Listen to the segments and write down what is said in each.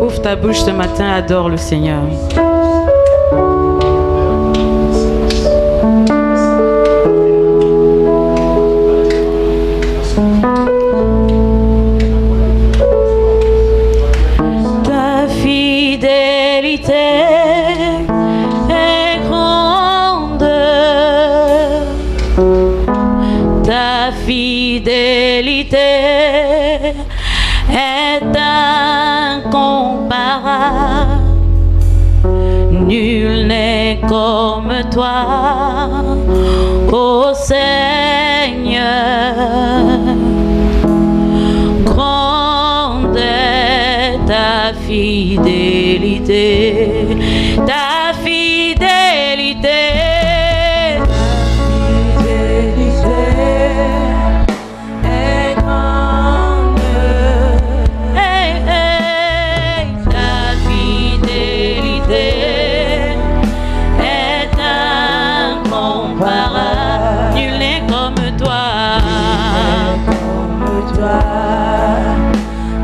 Ouvre ta bouche ce matin, adore le Seigneur. Ta fidélité est grande. Ta fidélité est incomparable. Nul n'est comme toi, ô Seigneur. Grande est ta fidélité, ta fidélité.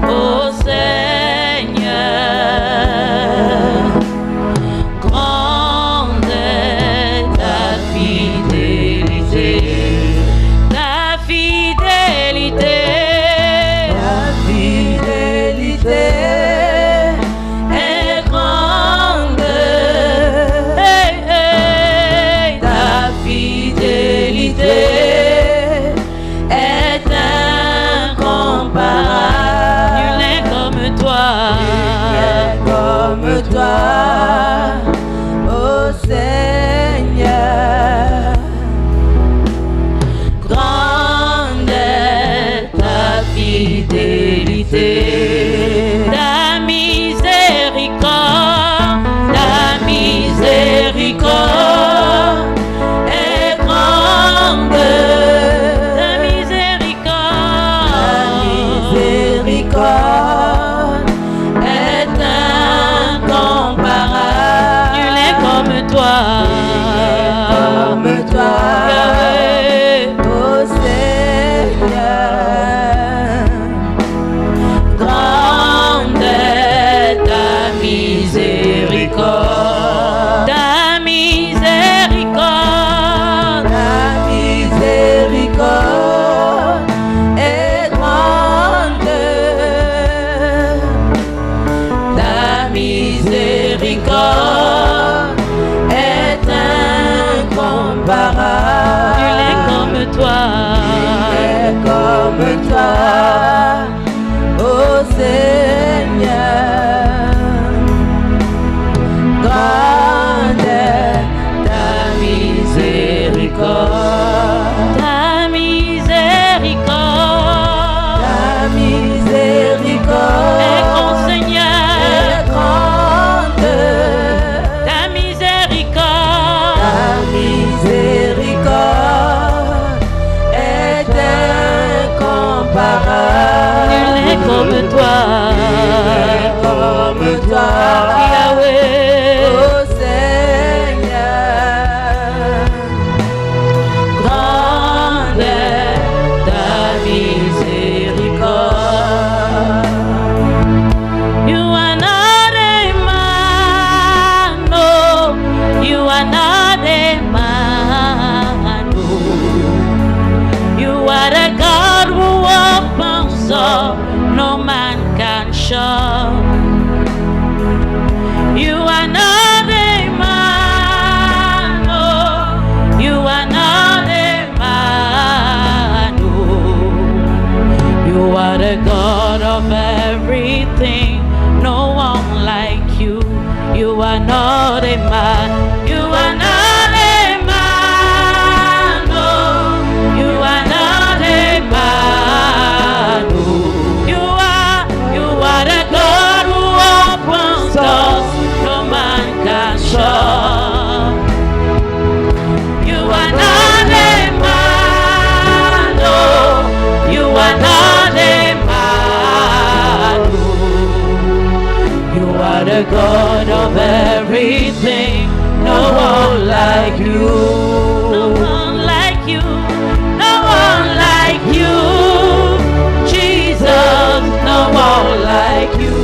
Ô Seigneur, grande est ta fidélité, ta fidélité, ta fidélité est grande, ta fidélité est nul n'est comme toi, ô Seigneur. Grande est ta fidélité, ta miséricorde est grande. Est incomparable. Nul n'est comme toi, Yahweh, ô Seigneur. Grande est ta miséricorde, ta miséricorde, ta miséricorde est grande. Ta miséricorde est incomparable. Nul est comme toi, ô Seigneur. Grande est ta miséricorde, ta miséricorde, ta miséricorde est grand, Seigneur, est grande. Ta miséricorde est incomparable. Nul n'est comme toi, Yahweh, ô Seigneur. Grande est ta miséricorde. You are not a man, no. You are not a man, no. You are the God who opens up no man can shut. You are not a man, no. You are not a man, no. You are the God of everything, no one like you. You are not a man, you are not a man, no. You are not a man, no. You are the God who opens doors no man can shut. You are not a man, no. You are not a man, no. You are the God of everything, no one like you. No one like you, no one like you. Jesus, no one like you.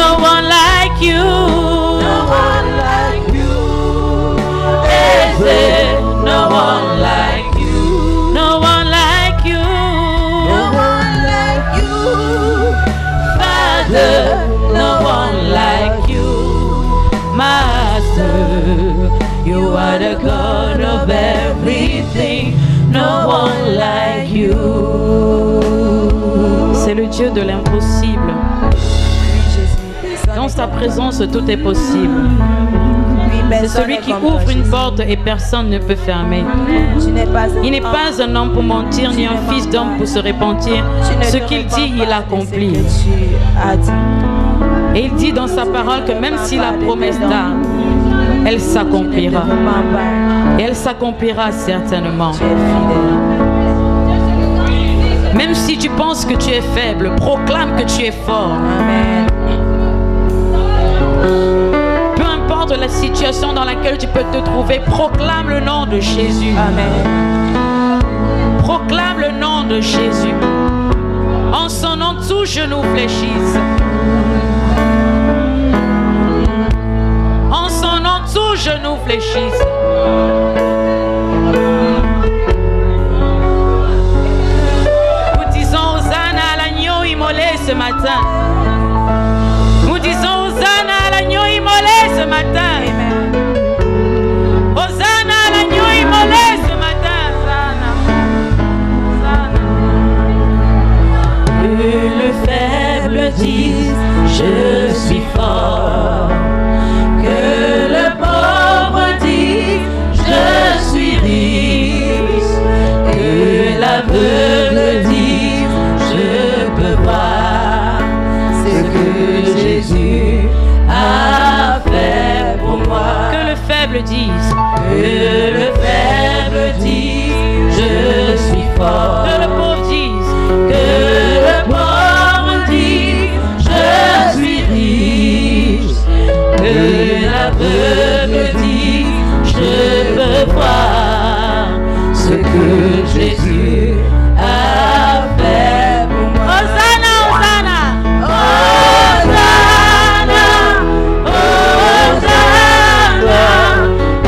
No one like you. No one like you. Is there no one like you? No one like you. No one like you. Father, no one like you. Master, you are the God of everything. No one like you. C'est le Dieu de l'impossible. Dans sa présence, tout est possible. C'est celui qui ouvre une porte et personne ne peut fermer. Il n'est pas un homme pour mentir, ni un fils d'homme pour se repentir. Ce qu'il dit, il accomplit. Et il dit dans sa parole que même si la promesse tarde, elle s'accomplira. Et elle s'accomplira certainement. Même si tu penses que tu es faible, proclame que tu es fort. Amen. Peu importe la situation dans laquelle tu peux te trouver, proclame le nom de Jésus. Amen. Proclame le nom de Jésus. En son nom, tout genou fléchisse. En son nom, tout genou fléchisse. Nous disons Hosanna à l'agneau immolé ce matin. Nous disons Hosanna à l'agneau immolé ce matin. Hosanna à l'agneau immolé ce matin. Hosanna. Que le faible dise je suis fort. Que le pauvre dise je suis riche. Que l'aveugle dise je peux voir ce que Jésus a fait pour moi. Que le faible dise. Que le faible dise je suis fort. Que le pauvre dise. Que le pauvre dise je suis riche. Que l'aveugle dise je peux voir ce que Jésus a fait pour moi. Hosanna, Hosanna. Hosanna, Hosanna à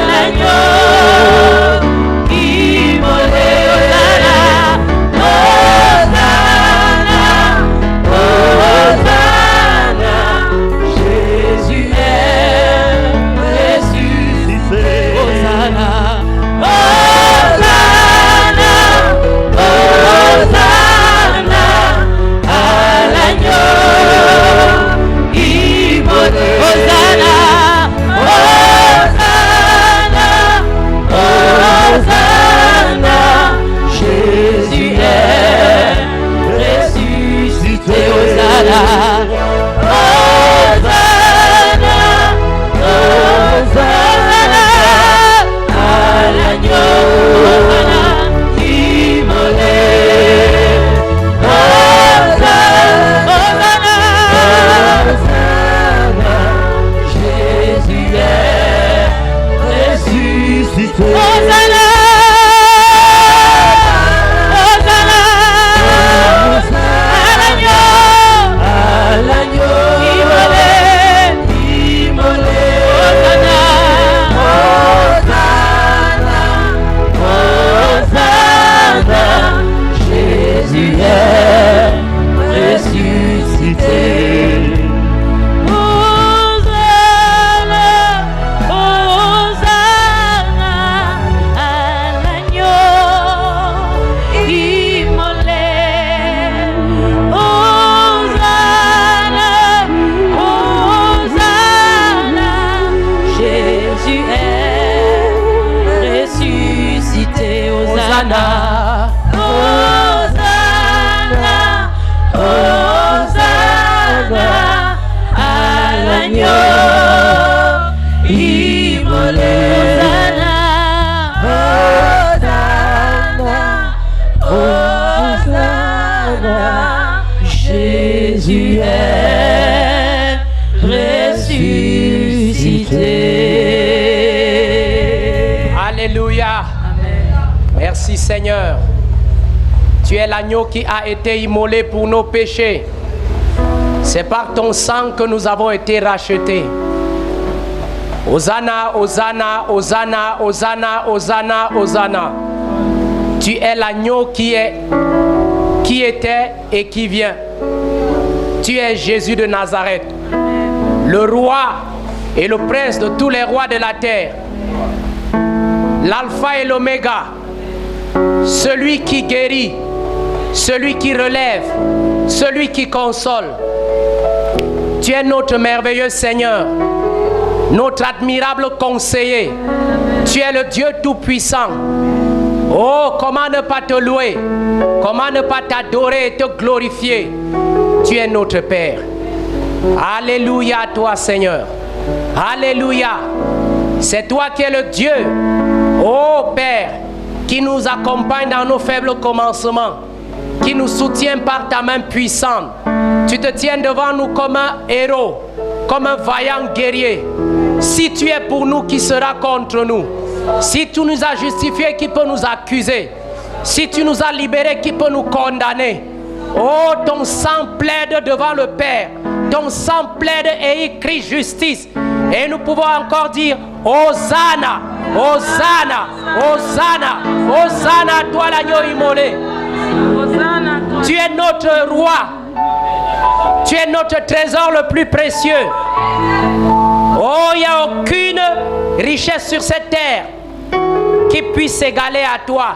l'agneau immolé. Hosanna, Hosanna, Jésus est ressuscité. Hosanna. Hosanna, Hosanna à l'agneau immolé. Hosanna, Hosanna, Hosanna, Jésus est ressuscité. Hosanna, Hosanna, Hosanna à l'agneau immolé. Hosanna, Hosanna, Jésus est ressuscité. Hosanna, Hosanna à l'agneau immolé. Hosanna, Hosanna, Hosanna, Jésus est ressuscité. Hosanna, Hosanna à l'agneau immolé. Hosanna, Hosanna, Jésus est ressuscité. Hosanna, Hosanna, Hosanna à l'agneau immolé. Hosanna, Hosanna, Jésus est ressuscité. Alléluia. Merci Seigneur. Tu es l'agneau qui a été immolé pour nos péchés. C'est par ton sang que nous avons été rachetés. Hosanna, Hosanna, Hosanna, Hosanna, Hosanna, Hosanna. Tu es l'agneau qui était et qui vient. Tu es Jésus de Nazareth, le roi et le prince de tous les rois de la terre, l'alpha et l'oméga, celui qui guérit, celui qui relève, celui qui console. Tu es notre merveilleux Seigneur, notre admirable conseiller. Tu es le Dieu tout-puissant. Oh, comment ne pas te louer, comment ne pas t'adorer et te glorifier. Tu es notre Père. Alléluia à toi, Seigneur. Alléluia. C'est toi qui es le Dieu, oh Père, qui nous accompagne dans nos faibles commencements, qui nous soutient par ta main puissante. Tu te tiens devant nous comme un héros, comme un vaillant guerrier. Si tu es pour nous, qui sera contre nous? Si tu nous as justifiés, qui peut nous accuser? Si tu nous as libérés, qui peut nous condamner? Oh, ton sang plaide devant le Père. Ton sang plaide et il crie justice. Et nous pouvons encore dire Hosanna, Hosanna, Hosanna, Hosanna à toi l'agneau immolé. Tu es notre roi. Tu es notre trésor le plus précieux. Oh, il n'y a aucune richesse sur cette terre qui puisse s'égaler à toi.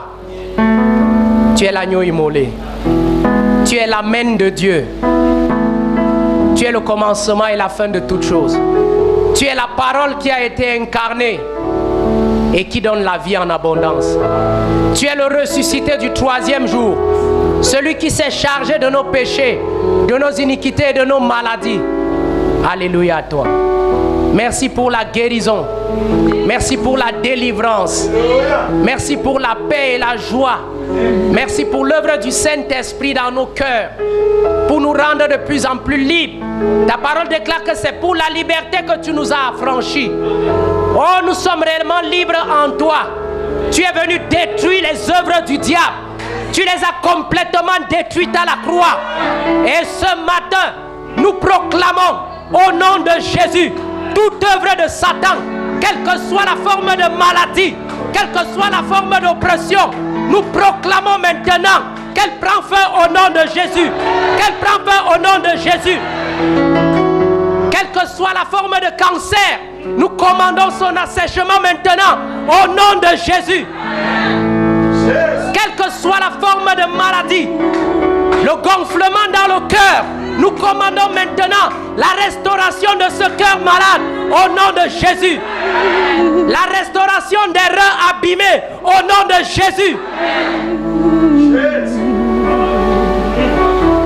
Tu es l'agneau immolé. Tu es la main de Dieu. Tu es le commencement et la fin de toutes choses. Tu es la parole qui a été incarnée et qui donne la vie en abondance. Tu es le ressuscité du troisième jour. Celui qui s'est chargé de nos péchés, de nos iniquités et de nos maladies. Alléluia à toi. Merci pour la guérison. Merci pour la délivrance. Merci pour la paix et la joie. Merci pour l'œuvre du Saint-Esprit dans nos cœurs, pour nous rendre de plus en plus libres. Ta parole déclare que c'est pour la liberté que tu nous as affranchis. Oh, nous sommes réellement libres en toi. Tu es venu détruire les œuvres du diable. Tu les as complètement détruites à la croix. Et ce matin, nous proclamons au nom de Jésus toute œuvre de Satan, quelle que soit la forme de maladie, quelle que soit la forme d'oppression, nous proclamons maintenant qu'elle prend fin au nom de Jésus. Qu'elle prend fin au nom de Jésus. Quelle que soit la forme de cancer, nous commandons son assèchement maintenant au nom de Jésus. Quelle que soit la forme de maladie, le gonflement dans le cœur, nous commandons maintenant la restauration de ce cœur malade au nom de Jésus. La restauration des reins abîmés au nom de Jésus.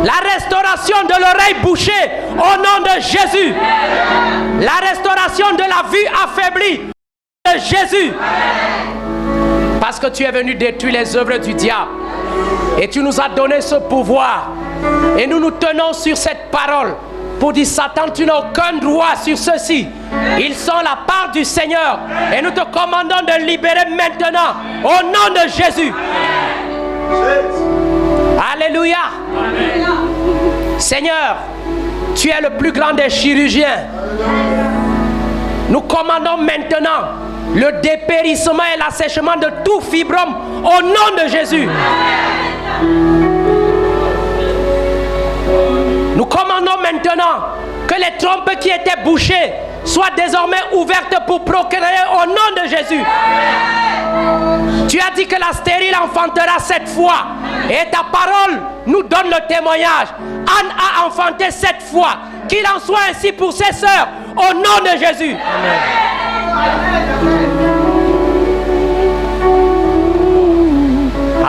La restauration de l'oreille bouchée au nom de Jésus. La restauration de la vue affaiblie au nom de Jésus. Parce que tu es venu détruire les œuvres du diable. Et tu nous as donné ce pouvoir. Et nous nous tenons sur cette parole pour dire Satan, tu n'as aucun droit sur ceux-ci. Ils sont la part du Seigneur. Et nous te commandons de libérer maintenant au nom de Jésus. Alléluia. Seigneur, tu es le plus grand des chirurgiens. Nous commandons maintenant le dépérissement et l'assèchement de tout fibrome au nom de Jésus. Nous commandons maintenant que les trompes qui étaient bouchées soient désormais ouvertes pour procréer au nom de Jésus. Tu as dit que la stérile enfantera 7 fois. Et ta parole nous donne le témoignage. Anne a enfanté 7 fois. Qu'il en soit ainsi pour ses sœurs au nom de Jésus.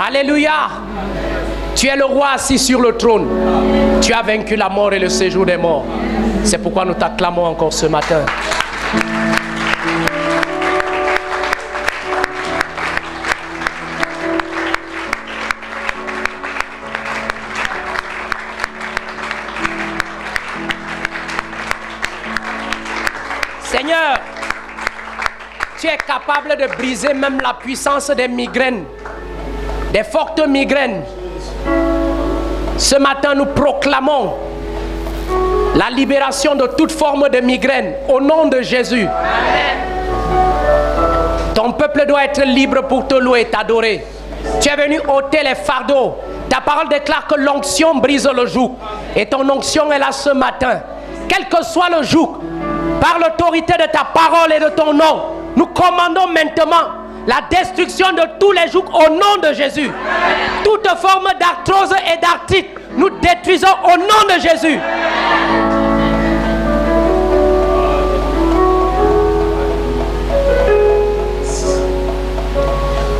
Alléluia. Tu es le roi assis sur le trône. Tu as vaincu la mort et le séjour des morts. C'est pourquoi nous t'acclamons encore ce matin. Seigneur, tu es capable de briser même la puissance des migraines, des fortes migraines. Ce matin, nous proclamons La libération de toute forme de migraine au nom de Jésus. Amen. Ton peuple doit être libre pour te louer et t'adorer. Tu es venu ôter les fardeaux. Ta parole déclare que l'onction brise le joug. Et ton onction est là ce matin. Quel que soit le joug, par l'autorité de ta parole et de ton nom, nous commandons maintenant la destruction de tous les jougs au nom de Jésus. Amen. Toute forme d'arthrose et d'arthrite, nous détruisons au nom de Jésus.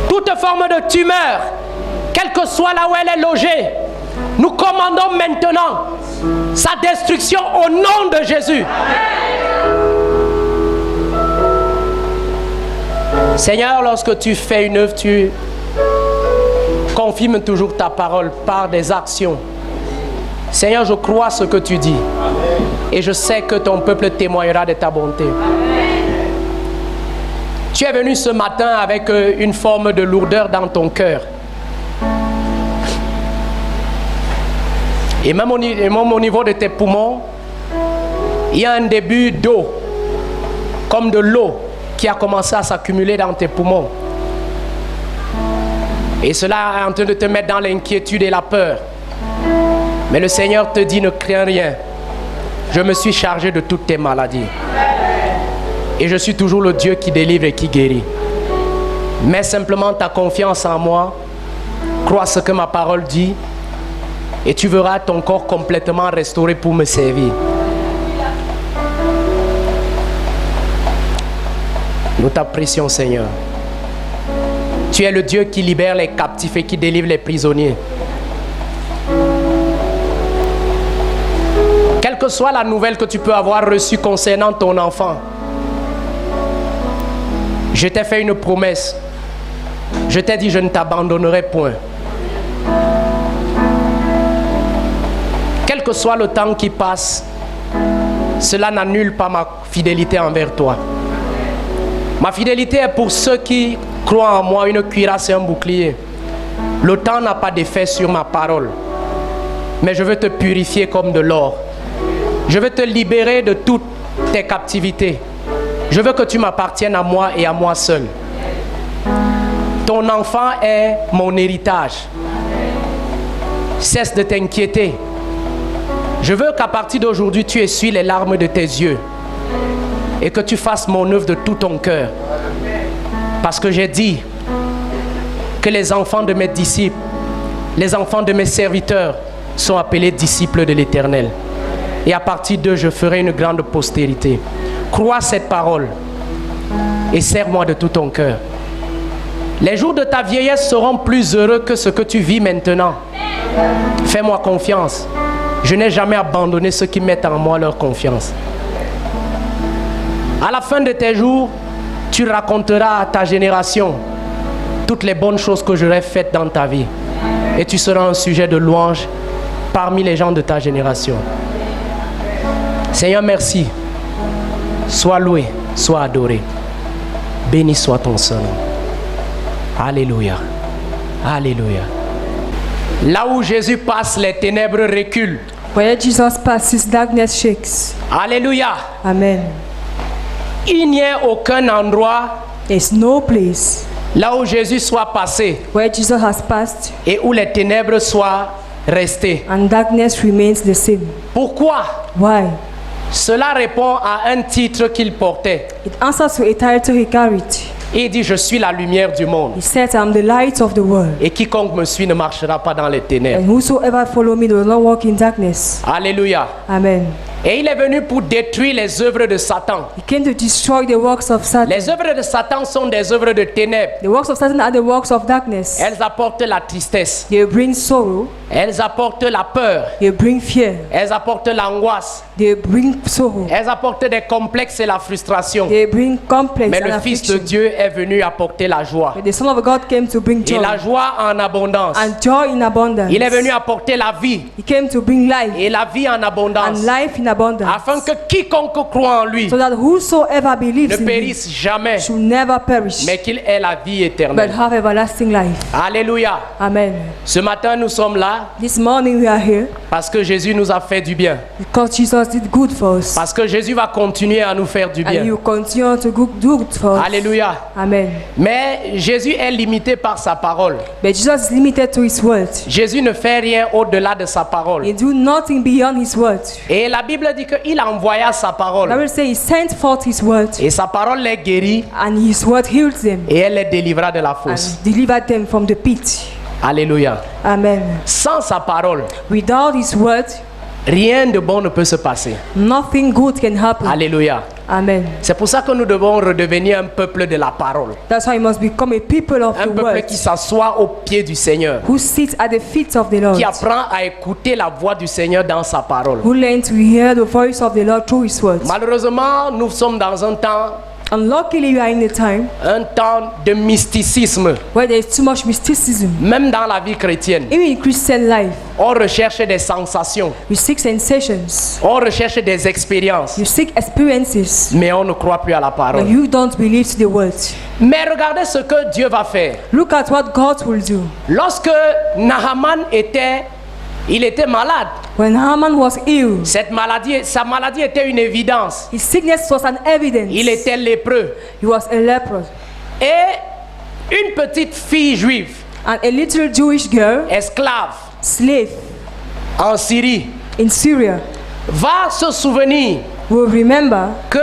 Toute forme de tumeur, quelle que soit là où elle est logée, nous commandons maintenant sa destruction au nom de Jésus. Seigneur, lorsque tu fais une œuvre, tu confirmes toujours ta parole par des actions. Seigneur, je crois ce que tu dis. Et je sais que ton peuple témoignera de ta bonté. Tu es venu ce matin avec une forme de lourdeur dans ton cœur. Et même au niveau de tes poumons, il y a un début d'eau, comme de l'eau qui a commencé à s'accumuler dans tes poumons. Et cela est en train de te mettre dans l'inquiétude et la peur. Mais le Seigneur te dit, ne crains rien. Je me suis chargé de toutes tes maladies. Et je suis toujours le Dieu qui délivre et qui guérit. Mets simplement ta confiance en moi. Crois ce que ma parole dit. Et tu verras ton corps complètement restauré pour me servir. Nous t'apprécions, Seigneur. Tu es le Dieu qui libère les captifs et qui délivre les prisonniers. Quelle que soit la nouvelle que tu peux avoir reçue concernant ton enfant, je t'ai fait une promesse. Je t'ai dit, je ne t'abandonnerai point. Quel que soit le temps qui passe, cela n'annule pas ma fidélité envers toi. Ma fidélité est pour ceux qui croient en moi, une cuirasse et un bouclier. Le temps n'a pas d'effet sur ma parole. Mais je veux te purifier comme de l'or. Je veux te libérer de toutes tes captivités. Je veux que tu m'appartiennes à moi et à moi seul. Ton enfant est mon héritage. Cesse de t'inquiéter. Je veux qu'à partir d'aujourd'hui, tu essuies les larmes de tes yeux et que tu fasses mon œuvre de tout ton cœur. Parce que j'ai dit que les enfants de mes disciples, les enfants de mes serviteurs sont appelés disciples de l'Éternel. Et à partir d'eux, je ferai une grande postérité. Crois cette parole et sers-moi de tout ton cœur. Les jours de ta vieillesse seront plus heureux que ce que tu vis maintenant. Fais-moi confiance. Je n'ai jamais abandonné ceux qui mettent en moi leur confiance. À la fin de tes jours, tu raconteras à ta génération toutes les bonnes choses que j'aurai faites dans ta vie. Et tu seras un sujet de louange parmi les gens de ta génération. Seigneur, merci. Sois loué, sois adoré. Béni soit ton Saint. Alléluia. Alléluia. Là où Jésus passe, les ténèbres reculent. Where Jesus passes, darkness shakes. Alléluia. Amen. Il n'y a aucun endroit There's no place là où Jésus soit passé where Jesus has passed et où les ténèbres soient restées. and darkness remains the same. Pourquoi? Why? Cela répond à un titre qu'il portait. It answers to a title he carried. Il dit, je suis la lumière du monde. He said, I'm the light of the world. Et quiconque me suit ne marchera pas dans les ténèbres. And whosoever follow me does not walk in darkness. Alléluia. Amen. Et il est venu pour détruire les œuvres de Satan. He came to destroy the works of Satan. Les œuvres de Satan sont des œuvres de ténèbres. The works of Satan are the works of darkness. Elles apportent la tristesse. They bring sorrow. Elles apportent la peur. They bring fear. Elles apportent l'angoisse. They bring sorrow. Elles apportent des complexes et la frustration. They bring complex Mais and le Fils de affliction. Dieu est venu apporter la joie. But the Son of God came to bring Et joy la joie en abondance. and joy in abundance. Il est venu apporter la vie. He came to bring life Et la vie en abondance. and life in abundance. Afin que quiconque croit en lui So that whosoever ne believes in him périsse jamais, should never perish, mais qu'il ait la vie but éternelle. have everlasting life. Alléluia. Amen. Ce matin, nous sommes là This morning we are here Parce que Jésus nous a fait du bien. Because Jesus did good for us. Parce que Jésus va continuer à nous faire du And bien. He will continue to do good for us. Alléluia. Amen. Mais Jésus est limité par sa parole. But Jesus is limited to His word. Jésus ne fait rien au-delà de sa parole. He do nothing beyond His word. Et la Bible dit qu'il envoya sa The parole. Bible says He sent forth His word, Et sa parole les guérit and His word healed them et elle les délivra de la fosse. and delivered them from the pit. Alléluia. Amen. Sans sa parole, Without His word, rien de bon ne peut se passer. nothing good can happen. Alléluia. Amen. C'est pour ça que nous devons redevenir un peuple de la parole. That's why you must become a people of Un the peuple word, qui s'assoit au pied du Seigneur. who sits at the feet of the Lord, Qui apprend à écouter la voix du Seigneur dans sa parole. who learn to hear the voice of the Lord through His word. Malheureusement, nous sommes dans And luckily, we are in a time un temps de mysticisme. where there is too much mysticism. Même dans la vie chrétienne, Even in Christian life, on recherche des sensations, you seek sensations, on recherche des expériences, you seek experiences, mais on ne croit plus à la but parole. you don't believe the word. Mais regardez ce que Dieu va faire. Look at what God will do. Lorsque Naaman était malade, When Haman was ill, sa maladie était une évidence. his sickness was an evidence. Il était lépreux. He was a leper. Et une petite fille juive, And a little Jewish girl, esclave slave en Syrie, in Syria, va se souvenir will remember que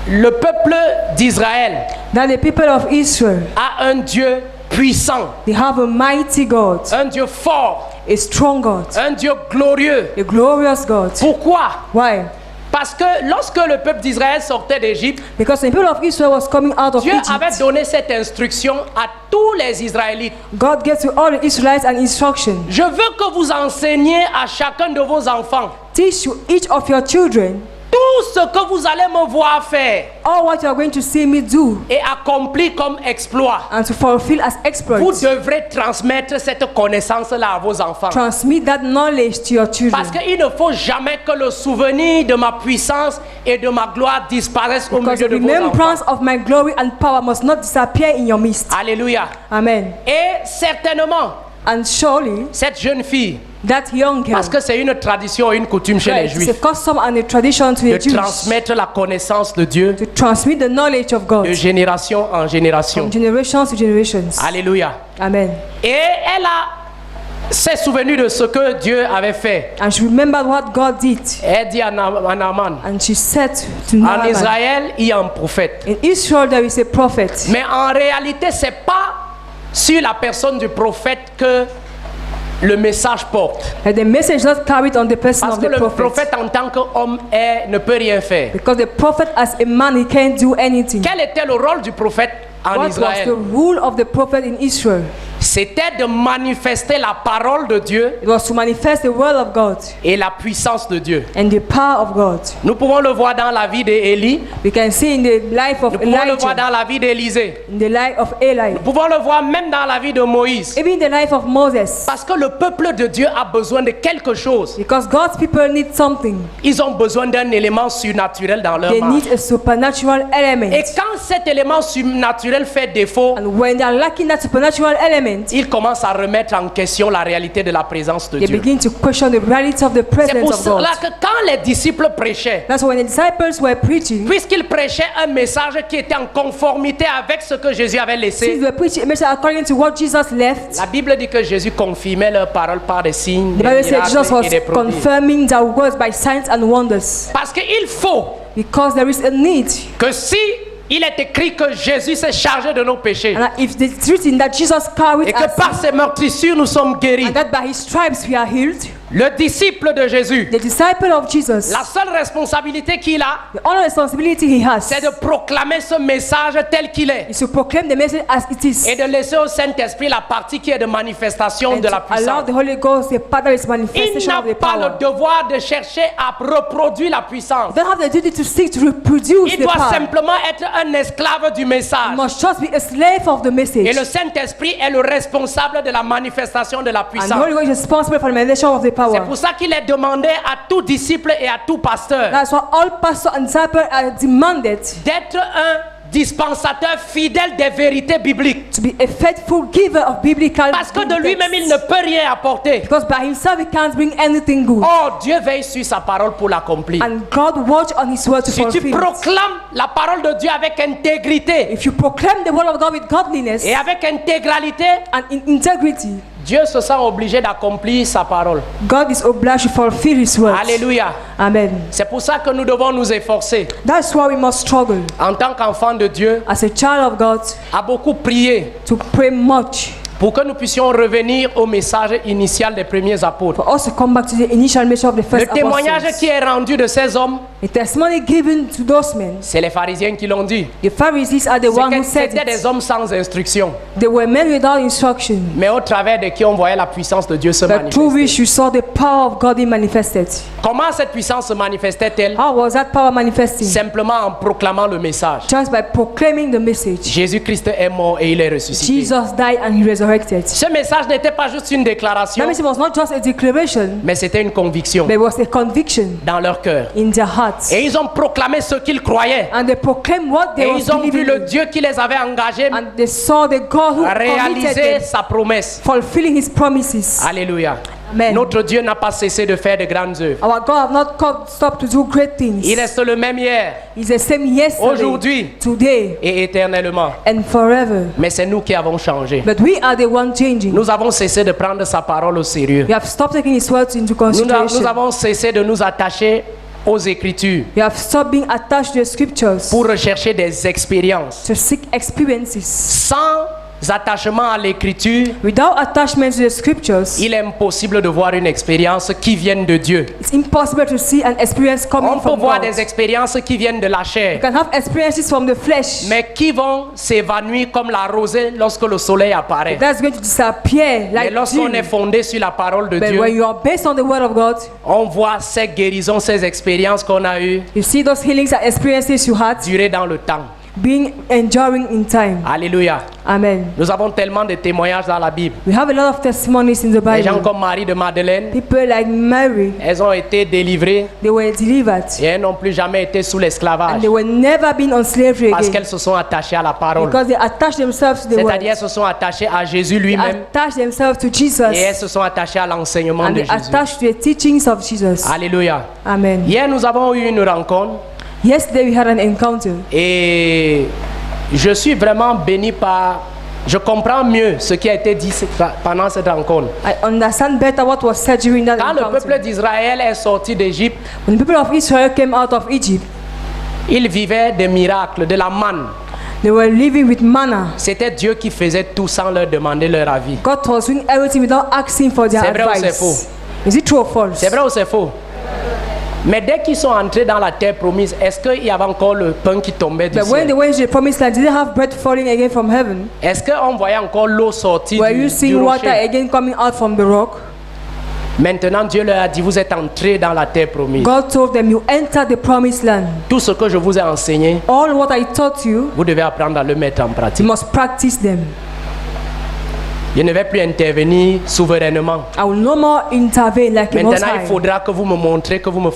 le peuple d'Israël that the people of Israel, a un Dieu puissant, they have a mighty God, un Dieu fort, a strong God, un Dieu glorieux. a glorious God. Pourquoi? Why? Parce que lorsque le peuple d'Israël sortait d'Égypte, Because the people of Israel was coming out of Dieu avait Egypt. donné cette instruction à tous les Israélites. God gave to all the Israelites an instruction. Je veux que vous enseigniez à chacun de vos enfants Teach you each of your children tout ce que vous allez me voir faire all what you are going to see me do et accomplir comme exploit. and to fulfill as Vous exploits. devrez transmettre cette connaissance-là à vos enfants. Transmit that knowledge to your children. Parce qu'il ne faut jamais que le souvenir de ma puissance et de ma gloire disparaisse au Because milieu the de vos remembrance enfants. of my glory and power must not disappear in your midst. Alléluia. Amen. Et certainement, And surely cette jeune fille, that young girl, parce que c'est une tradition et une coutume chez les it's a Juifs, custom and a tradition to de the Jews transmettre la connaissance de Dieu to transmit the knowledge of God de génération en génération. from generations to generations. Alléluia. Amen. Et elle s'est souvenue de ce que Dieu avait fait. And she remembered what God did. Elle dit à Naaman, And she said to en Naaman, Israël, il y a un prophète. in Israel there is a prophet. Mais en réalité, c'est pas sur la personne du prophète que le message porte. And the message not carried on the person Parce of que the le prophet. prophète en tant qu'homme ne peut rien faire. Because the prophet as a man, he can't do anything. Quel était le rôle du prophète en What was Israël? the rule of the prophet in Israel? C'était de manifester la parole de Dieu It was to manifest the word of God et la puissance de Dieu. and the power of God. Nous pouvons le voir dans la vie d'Élie, We can see in the life of nous pouvons le voir Elijah, dans la vie d'Élisée, in the life of Eli, nous pouvons le voir même dans la vie de Moïse. even in the life of Moses. Parce que le peuple de Dieu a besoin de quelque chose. Because God's people need something. Ils ont besoin d'un élément surnaturel dans leur They marche. need a supernatural Et element. quand cet élément surnaturel fait défaut, And when they are lacking that supernatural element, ils commencent à remettre en question la réalité de la présence de they Dieu. begin to question the reality of the C'est pour presence of God. cela que quand les disciples prêchaient, That's when the disciples were preaching. puisqu'ils prêchaient un message qui était en conformité avec ce que Jésus avait Since laissé, they were preaching a message according to what Jesus left, la Bible dit que Jésus confirmait leurs paroles par des signes, the des Bible said Jesus miracles was et des prodiges. confirming their words by signs and wonders. Parce qu'il faut Because there is a need. que si il est écrit que Jésus s'est chargé de nos péchés And if it's written that Jesus carried et que us, par ses meurtrissures nous sommes guéris, and that by his stripes we are healed, le disciple de Jésus, the disciple of Jesus, la seule responsabilité qu'il a, the only responsibility he has c'est de proclamer ce message tel qu'il est is to proclaim the message as it is. et de laisser au Saint-Esprit la partie qui est de manifestation And de la to allow puissance. the Holy Ghost, the part that is Il manifestation n'a of the pas power. le devoir de chercher à reproduire la puissance. They don't have the duty to seek to reproduce Il the doit power. simplement être un esclave du You message. must just be a slave of the Et message. le Saint-Esprit est le responsable de la manifestation de la And the puissance. Holy Ghost is responsible for the manifestation of the C'est power. pour ça qu'il est demandé à tout disciple et à tout pasteur That's why all pastors and disciples are demanded d'être un dispensateur fidèle des vérités bibliques. To be a faithful giver of biblical Parce que de texts. lui-même, il ne peut rien apporter. Because by himself he can't bring anything good. Oh, Dieu veille sur sa parole pour l'accomplir. And God watch on his word to Si tu fulfill it. proclames la parole de Dieu avec intégrité If you proclaim the word of God with godliness et avec intégralité, and in integrity, Dieu se sent obligé d'accomplir sa parole. God is obliged to fulfill his word. Alléluia. Amen. C'est pour ça que nous devons nous efforcer. That's why we must struggle En tant qu'enfant de Dieu, as a child of God à beaucoup prier to pray much pour que nous puissions revenir au message initial des premiers apôtres. for us to come back to the initial mission of the Le first témoignage apostles. qui est rendu de ces hommes, The testimony given to those men, c'est les pharisiens qui l'ont dit. the Pharisees are the ones who said C'était des it. hommes sans instruction, They were men without instruction, mais au travers de qui on voyait la puissance de Dieu se but through manifester. which you saw the power of God being manifested. Comment cette puissance se manifestait-elle? How was that power manifesting? Simplement en proclamant le message. Just by proclaiming the message. Jésus-Christ est mort et il est ressuscité. Jesus died and he resurrected. Ce message n'était pas juste une déclaration, That means it was not just a declaration, mais c'était une conviction but it was a conviction dans leur cœur. in their hearts. Et ils ont proclamé ce qu'ils croyaient. And they proclaimed what they Et were ils ont vu believing le in. Dieu qui les avait engagés And they saw the God who committed réaliser them, sa promesse. fulfilling his promises. Alléluia. Amen. Notre Dieu n'a pas cessé de faire de grandes œuvres. Our God have not stopped to do great things. Il reste le même hier, He's the same yesterday, aujourd'hui today, et éternellement. and forever. Mais c'est nous qui avons changé. But we are the one changing. Nous avons cessé de prendre sa parole au sérieux. We have stopped taking his words into Nous consideration. avons cessé de nous attacher aux Écritures We have stopped being attached to the scriptures pour rechercher des expériences. to seek experiences. Sans attachement à l'Écriture, Without attachment to the scriptures, il est impossible de voir une expérience qui vienne de Dieu. it's impossible to see an experience coming On peut from voir God. des expériences qui viennent de la You chair, can have experiences from the flesh. mais qui vont s'évanouir comme la rosée lorsque le soleil apparaît. That's going to disappear Mais like lorsqu'on dew. est fondé sur la parole de But Dieu, when you are based on the word of God, on voit ces guérisons, ces expériences qu'on a eues you see those healings and experiences you had durer dans le temps. being enduring in time. Alléluia. Amen. Nous avons tellement de témoignages dans la Bible. We have a lot of testimonies in the Des gens Bible. comme Marie de Madeleine, People like Mary, elles ont été délivrées they were delivered et elles n'ont plus jamais été sous and l'esclavage they were never been on slavery parce again qu'elles se sont attachées à la parole. because they attached themselves to the word. C'est-à-dire elles se sont attachées à Jésus They lui-même attached themselves to et elles Jesus se sont attachées à l'enseignement and de they Jésus. attached to the teachings of Jesus. Alléluia. Amen. Hier, nous avons eu une rencontre Yesterday we had an encounter. et je suis vraiment béni par... Je comprends mieux ce qui a été dit pendant cette rencontre. I understand better what was said during that Quand le encounter. peuple d'Israël est sorti d'Égypte, When the people of Israel came out of Egypt, ils vivaient des miracles, de la manne. they were living with manna. C'était Dieu qui faisait tout sans leur demander leur avis. God was doing everything without asking for their C'est vrai ou advice. c'est faux? Is it true or false? C'est vrai ou c'est faux? Mais dès qu'ils sont entrés dans la terre promise, est-ce qu'il y avait encore le pain qui tombait du But when they ciel? went to the promised land, did they have bread falling again from heaven? Est-ce qu'on voyait encore l'eau sortir Were du you seeing water rocher? again coming out from the rock? Maintenant, Dieu leur a dit, vous êtes entrés dans la terre promise. God told them, you enter the promised land. Tout ce que je vous ai enseigné, All what I taught you, vous devez apprendre à le mettre en you pratique. must practice them. Je ne vais plus intervenir souverainement. I will no more intervene like a most Maintenant, il high. faudra que vous me montrez que vous me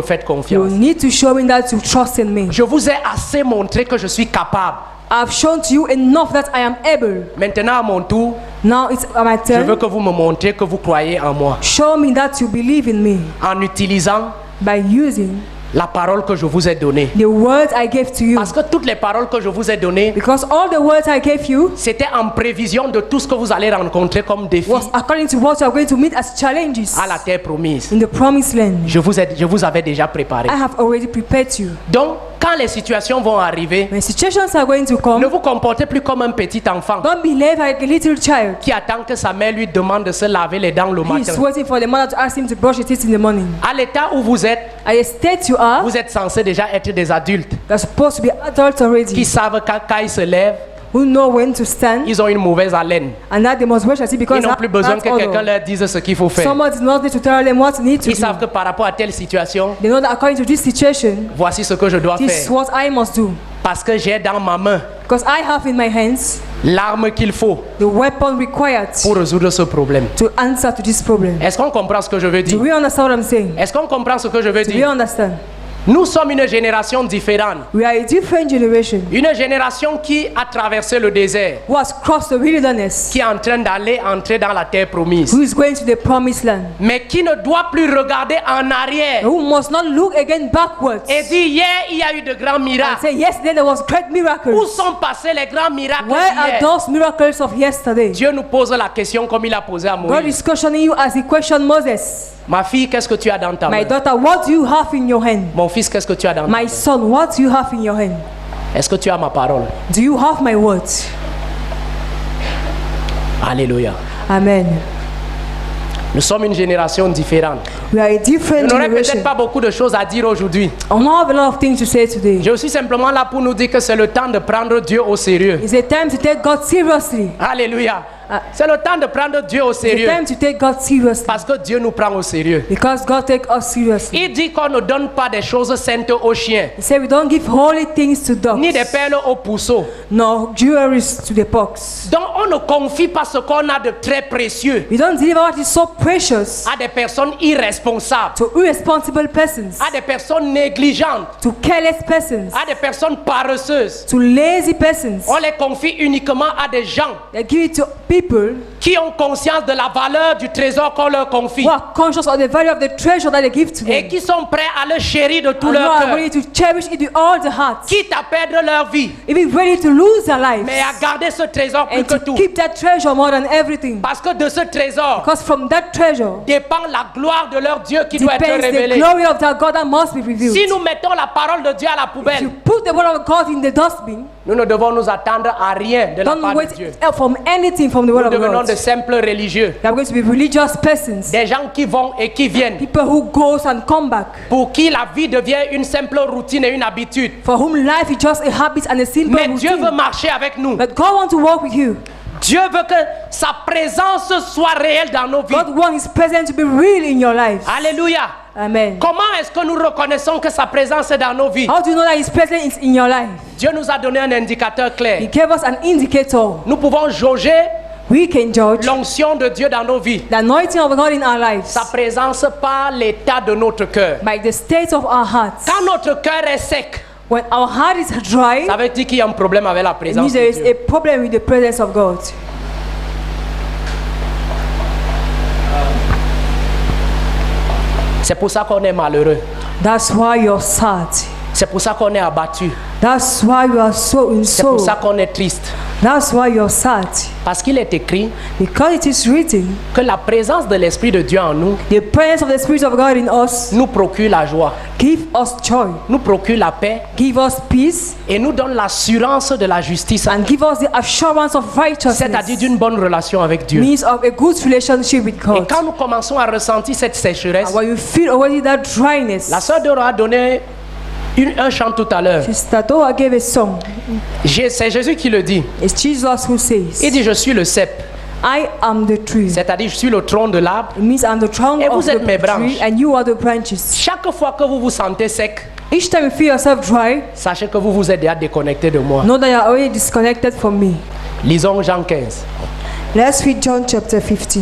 faites You confiance. need to show me that you trust in me. Je vous ai assez montré que je suis capable. I've shown to you enough that I am able. Maintenant, à mon tour, Now it's my je veux turn. que vous me montrez que vous croyez en moi. Show me that you believe in me En utilisant by using la parole que je vous ai donnée. the words I gave to you. Parce que toutes les paroles que je vous ai données, Because all the words I gave you c'était en prévision de tout ce que vous allez rencontrer comme défi was according to what you are going to meet as challenges à la terre promise. in the promised land. Je vous avais déjà préparé. I have already prepared you. Donc, quand les situations vont arriver, When situations are going to ne come, vous comportez plus comme un petit enfant don't behave like a little child. qui attend que sa mère lui demande de se laver les dents le He is matin. waiting for the mother to ask him to brush his teeth in the morning. À l'état où vous êtes, At the state you are, vous êtes censé déjà être des adultes you're supposed to be adults qui already, savent quand ils se lèvent, who know when to stand, ils ont une mauvaise haleine. and that they must brush their teeth Ils because n'ont plus besoin que that's quelqu'un all. leur dise ce qu'il faut faire. Someone does not need to tell them what to need to Ils savent do. que par rapport à telle situation, They know that according to this situation, voici ce que je dois this is faire. what I must do. Parce que j'ai dans ma main Because I have in my hands l'arme qu'il faut the weapon required pour résoudre ce problème. to answer to this problem. Est-ce qu'on comprend ce que je veux Do dire? we understand what I'm saying? Est-ce qu'on comprend ce que je veux Do we dire? understand? Nous sommes une génération différente. We are a different generation Une génération qui a traversé le désert, who has crossed the wilderness, qui est en train d'aller entrer dans la terre promise, who is going to the promised land, mais qui ne doit plus regarder en arrière who must not look again backwards et dire hier il y a eu de grands and miracles. say, yesterday there was great Où miracles. sont passés les grands miracles Where are d'hier? those miracles of yesterday? Dieu nous pose la question comme il a posé à God Moïse. is questioning you as he questioned Moses. Ma fille, qu'est-ce que tu as dans ta main? My daughter, what do you have in your hand? Mon fils, qu'est-ce que tu as dans ta main? My son, what do you have in your hand? Est-ce que tu as ma parole? Do you have my words? Alléluia. Amen. Nous sommes une génération différente. We are a Je different n'aurai peut-être generation. pas beaucoup de choses à dire aujourd'hui. I don't have a lot of things to say today. Je suis simplement là pour nous dire que c'est le temps de prendre Dieu au sérieux. It's a time to take God seriously. Alléluia. C'est le temps de prendre Dieu au It's a sérieux. time to take God seriously. Parce que Dieu nous prend au sérieux. Because God takes us seriously. Il dit qu'on ne donne pas des choses saintes aux chiens, He said we don't give holy things to dogs, ni des perles aux puceaux. nor jewelries to the pox. Donc on ne confie pas ce qu'on a de très précieux We don't deliver what is so precious à des personnes irresponsables, to irresponsible persons, à des personnes négligentes, to careless persons, à des personnes paresseuses. to lazy persons. On les confie uniquement à des gens They give it to people qui ont conscience de la valeur du trésor qu'on leur confie who are conscious of the value of the treasure that they give to et them, qui sont prêts à le chérir de tout and who leur are cœur, ready to cherish it with all the heart, quitte à perdre leur vie, even ready to lose their lives, mais à garder ce trésor plus and que to tout. keep that treasure more than everything. Parce que de ce trésor Because from that treasure dépend la gloire de leur Dieu qui doit être depends the révélée. glory of that God that must be revealed. Si nous mettons la parole de Dieu à la If poubelle, you put the word of God in the dustbin, nous ne devons nous attendre à rien de la don't part wait de Dieu. from anything from the word Nous of devenons God. de simples religieux, They are going to be religious persons, des gens qui vont et qui viennent, people who goes and come back, pour qui la vie devient une simple routine et une habitude. for whom life is just a habit and a simple Mais Dieu veut routine. marcher avec nous. But God wants to walk with you. Dieu veut que sa présence soit réelle dans nos vies. God wants His presence to be real in your lives. Alléluia. Amen. Comment est-ce que nous reconnaissons que sa présence est dans nos vies? How do you know that His presence is in your life? Dieu nous a donné un indicateur He clair. gave us an indicator. Nous pouvons jauger We can judge l'onction de Dieu dans nos vies. the anointing of God in our lives Sa présence par l'état de notre cœur. by the state of our hearts. Quand notre cœur est sec, When our heart is dry, ça veut dire qu'il y a un problème avec la it présence means de there is Dieu. a problem with the presence of God. C'est pour ça qu'on est malheureux. That's why you're sad. C'est pour ça qu'on est abattu. That's why you are so in C'est pour sorrow. ça qu'on est triste. That's why you're sad. Parce qu'il est écrit Because it is written, que la présence de l'Esprit de Dieu en nous the presence of the Spirit of God in us nous procure la joie, give us joy, nous procure la paix give us peace, et nous donne l'assurance de la justice, and give us the assurance of c'est-à-dire righteousness, d'une bonne relation avec Dieu. means of a good relationship with Et God. quand nous commençons à ressentir cette sécheresse, And when you feel already that dryness, la sœur Dora a donné un chant tout à l'heure. Sister Dora gave a song. C'est Jésus qui le dit. It's Jesus who says, Il dit, je suis le cep, I am the tree. c'est-à-dire je suis le tronc de l'arbre. It means I'm the trunk Et of vous êtes the mes branches. tree and you are the branches. Chaque fois que vous vous sentez sec, Each time you feel yourself dry, sachez que vous vous êtes déjà déconnecté de moi. know that you are already disconnected from me. Lisons Jean 15. Let's read John chapter 15.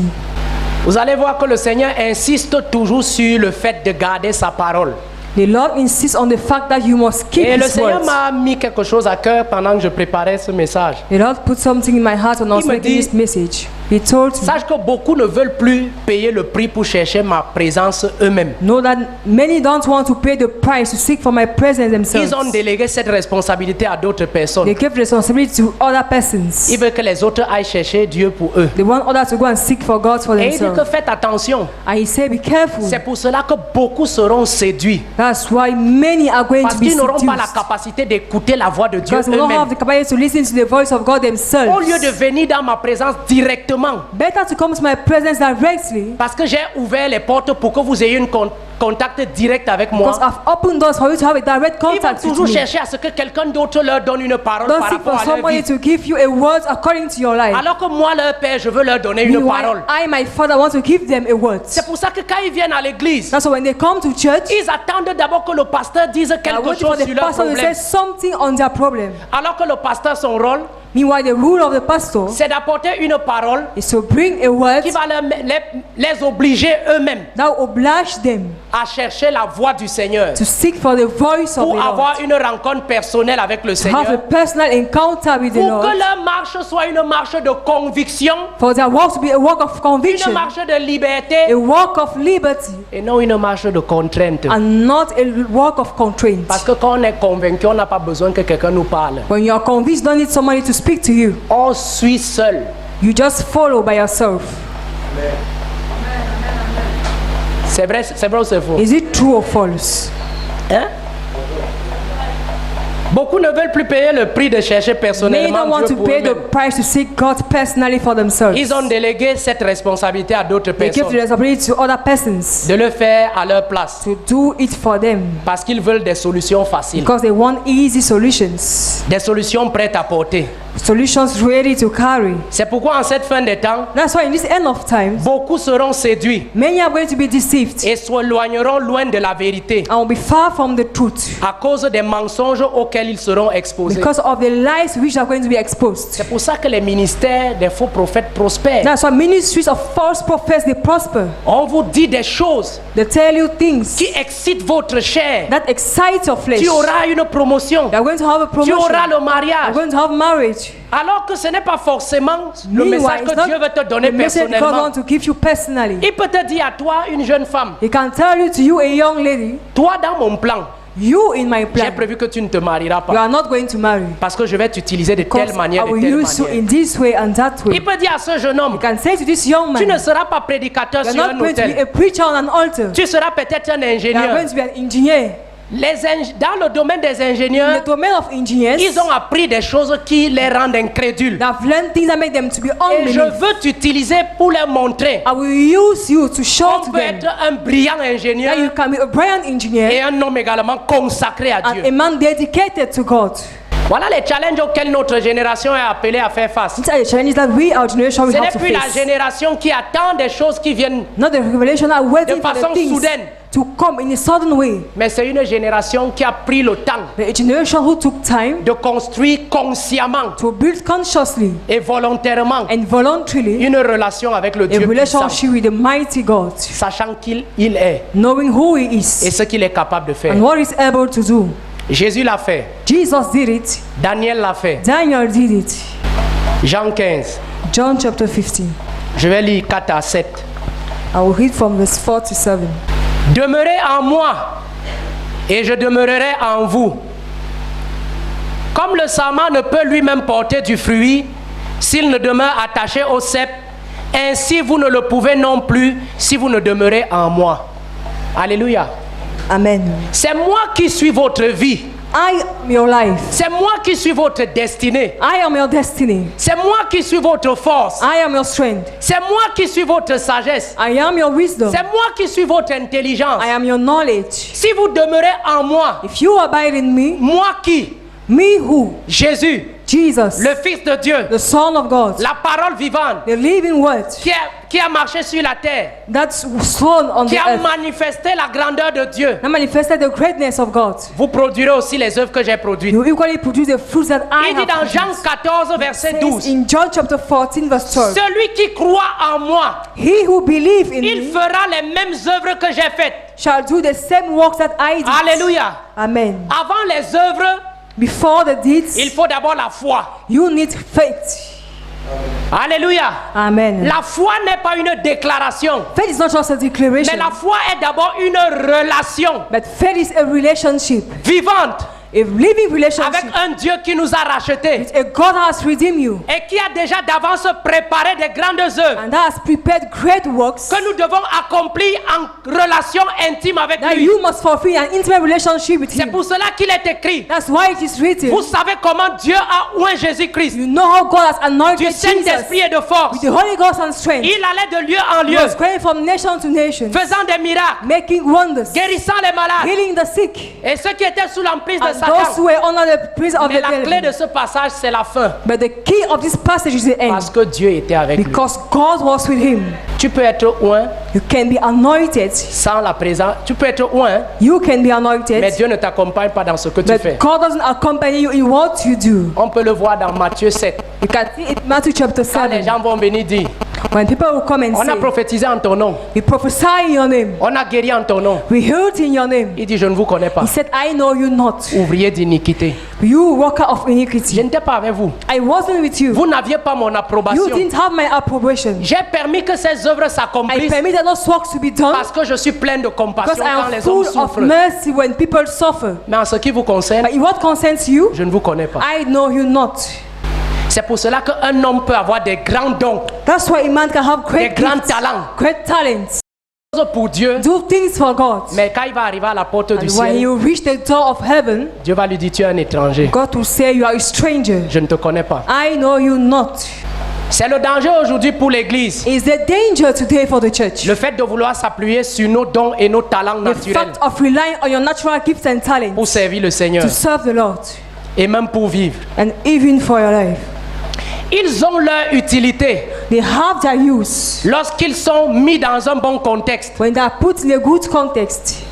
Vous allez voir que le Seigneur insiste toujours sur le fait de garder sa parole. The Lord insists on the fact that you must keep Et le His Seigneur words. m'a mis quelque chose à cœur pendant que je préparais ce message. The Lord put something in my heart when I was Il me making dit- this message. He told me, Sache que beaucoup ne veulent plus payer le prix pour chercher ma présence eux-mêmes. know that many don't want to pay the price to seek for my presence themselves. Ils ont délégué cette responsabilité à d'autres personnes. They give responsibility to other persons. Ils veulent que les autres aillent chercher Dieu pour eux. They want others to go and seek for God for Et il dit que themselves. faites attention. And He said, be careful. C'est pour cela que beaucoup seront séduits. That's why many are going Parce to be qu'ils n'auront pas la seduced. capacité d'écouter la voix de Dieu Because they don't have eux-mêmes. the capacity to listen to the voice of God themselves. Au lieu de venir dans ma présence directement. Better to come to my presence directly, Parce que j'ai ouvert les portes pour que vous ayez un contact direct avec moi. because I've opened doors for you to have a direct Ils vont contact with toujours me. chercher à ce que quelqu'un d'autre leur donne une parole Don't par seek rapport for à leur somebody vie. to give you a word according to your life. Alors que moi, leur Père, je veux leur donner une Meanwhile, parole. I, my Father, want to give them a word. C'est pour ça que quand ils viennent à l'église, That's why when they come to church, ils attendent d'abord que le pasteur dise they are quelque waiting for chose the sur leur pastor to problème. say something on their problem. Alors que le pasteur, son rôle, Meanwhile, the rule of the pastor c'est d'apporter une parole is to bring a word qui va les obliger eux-mêmes that will oblige them à chercher la voix du Seigneur to seek for the voice of the pour Lord, avoir une rencontre personnelle avec le to have a Seigneur, personal encounter with the pour Lord, que leur marche soit une marche de conviction, for their walk to be a walk of une conviction, marche de a liberté walk of liberty, et non une marche de contrainte. and not a walk of constraint. Parce que quand on est convaincu, on n'a pas besoin que quelqu'un nous parle. When you are convinced, you don't need somebody to speak to you. On suit seul. You just follow by yourself. C'est vrai ou c'est faux? Is it true or false? Hein? Beaucoup ne veulent plus payer le prix de chercher Many personnellement don't want Dieu to pour pay the eux-mêmes. price to seek God personally for themselves. Ils ont délégué cette responsabilité à d'autres They give the personnes responsibility to other persons de le faire à leur place to do it for them parce qu'ils veulent des solutions faciles, because they want easy solutions, des solutions prêtes à porter. solutions ready to carry. C'est pourquoi en cette fin des temps, That's why in this end of times, beaucoup seront séduits many are going to be deceived et s'éloigneront loin de la vérité and will be far from the truth à cause des mensonges auxquels ils seront exposés. because of the lies which are going to be exposed. C'est pour ça que les ministères des faux prophètes prospèrent. That's why ministries of false prophets, they prosper. On vous dit des choses They tell you things qui excitent votre chair. that excite your flesh. Tu auras une promotion. You're going to have a Tu promotion. auras le You're mariage. going to have marriage. Alors que ce n'est pas forcément le Meanwhile, message it's que not Dieu veut te donner the message God personnellement. wants to give you personally. Il peut te dire à toi, une jeune femme, He can tell you to you, a young lady, toi dans mon plan, you in my j'ai plan, prévu que tu ne te marieras you pas. are not going to marry. Parce que je vais t'utiliser de Because telle manière, I de will telle use you manière. in this way and that way. Il peut dire à ce jeune homme, You can say to this young tu ne man, seras pas prédicateur you're sur not un going to be a hôtel. preacher on an altar. Tu seras peut-être un You are ingénieur. going to be an engineer. Dans le domaine des In ingénieurs, the domain of engineers, ils ont appris des choses qui les rendent incrédules. they have learned things that make them to be Et je unbelievers. veux t'utiliser pour leur montrer I will use you to show qu'on to peut them être un brillant that you ingénieur can be a brilliant et engineer un homme également consacré à and a Dieu. man dedicated to God. Voilà les challenges auxquels notre génération est appelée à faire face. These are the challenges that we, our generation, Ce we n'est have to plus la face. génération qui attend des choses qui viennent, Not the revelation are waiting de for façon the things soudaine. to come in a sudden way. mais c'est une génération qui a pris le temps But a generation who took time de construire consciemment to build consciously et volontairement and voluntarily une relation avec le a Dieu puissant, relationship with the mighty God, sachant qu'il est knowing who He et is ce qu'il est capable de faire. and what He's able to do. Jésus l'a fait, Jesus did it. Daniel l'a fait, Daniel did it. Jean 15. John chapter 15. Je vais lire 4 à 7. I will read from verse 4 to 7. Demeurez en moi et je demeurerai en vous. Comme le sarment ne peut lui-même porter du fruit s'il ne demeure attaché au cep, ainsi vous ne le pouvez non plus si vous ne demeurez en moi. Alléluia. Amen. C'est moi qui suis votre vie. I am your life. C'est moi qui suis votre destinée. I am your destiny. C'est moi qui suis votre force. I am your strength. C'est moi qui suis votre sagesse. I am your wisdom. C'est moi qui suis votre intelligence. I am your knowledge. Si vous demeurez en moi, If you abide in me, moi qui? me who? Jésus, Jesus, le Fils de Dieu, the Son of God, la parole vivante, the living word qui a marché sur la terre, that's sown on qui the a earth, manifesté la grandeur de Dieu. that manifested the greatness of God. Vous produirez aussi les œuvres que j'ai produites. You equally produce the fruits that I Il dit dans have Jean produced. 14, verset Says 12, in John chapter 14 verse 12, celui qui croit en moi, he who believes in il me fera les mêmes œuvres que j'ai faites. shall do the same works that I did. Alléluia. Amen. Avant les œuvres, Before the deeds, il faut d'abord la foi. you need faith. Alléluia. Amen. La foi n'est pas une déclaration, Faith is not just a declaration, mais la foi est d'abord une relation but faith is a relationship, vivante a living avec relationship. un Dieu qui nous a rachetés A God has redeemed you et qui a déjà d'avance préparé des grandes œuvres and that has prepared great works que nous devons accomplir en relation intime avec that lui. you must fulfill an intimate relationship with C'est Him. pour cela qu'il est écrit. That's why it is written. Vous savez comment Dieu a oint Jésus-Christ You know how God has du anointed Jesus Saint-Esprit et de force. with the Holy Ghost and strength. Il allait de lieu en He lieu, was going from nation to nation, faisant des miracles, making wonders, guérissant les malades. healing the sick, Et ceux qui étaient sous l'emprise de and those who were under the prison of Mais the la clé de devil. ce passage, c'est la fin. But the key of this passage is the end. Parce que Dieu était avec lui. Because God was with him. Tu peux être oint You can be anointed. sans la présence. Tu peux être oint, You can be mais anointed. Dieu ne t'accompagne pas dans ce que tu fais. But God doesn't accompany you in what you do. On peut le voir dans Matthieu 7. You can see it in Matthew chapter Quand les 7. gens vont venir dire, When people will come and on a say, prophétisé en ton nom, we prophesy in your name. on a guéri en ton nom. We healed in your name. Il dit, je ne vous connais pas. He said, I know you not. Ouvrier d'iniquité. You worker of Je iniquity. n'étais pas avec vous. I wasn't with you. Vous n'aviez pas mon You approbation. didn't have my approbation. J'ai permis que ces œuvres I s'accomplissent permitted those works to be done parce que je suis plein de compassion because I quand am les hommes full of souffrent. mercy when people suffer. Mais en ce qui vous concerne, But in what concerns you, je ne vous connais pas. I know you not. C'est pour cela qu'un homme peut avoir des grands dons, That's why a man can have great des grands gifts, talents great talents, pour Dieu. do things for God. Mais quand il va arriver à la porte du And when ciel, you reach the door of heaven, Dieu va lui dire, tu es un étranger. God will say you are a stranger. Je ne te connais pas. I know you not. C'est le danger aujourd'hui pour l'Église. Is the danger today for the church? Le fait de vouloir s'appuyer sur nos dons et nos talents The naturels fact of relying on your natural gifts and pour talents servir le Seigneur to serve the Lord et même pour vivre. and even for your life. Ils ont leur utilité They have their use lorsqu'ils sont mis dans un bon contexte. when they are put in a good context.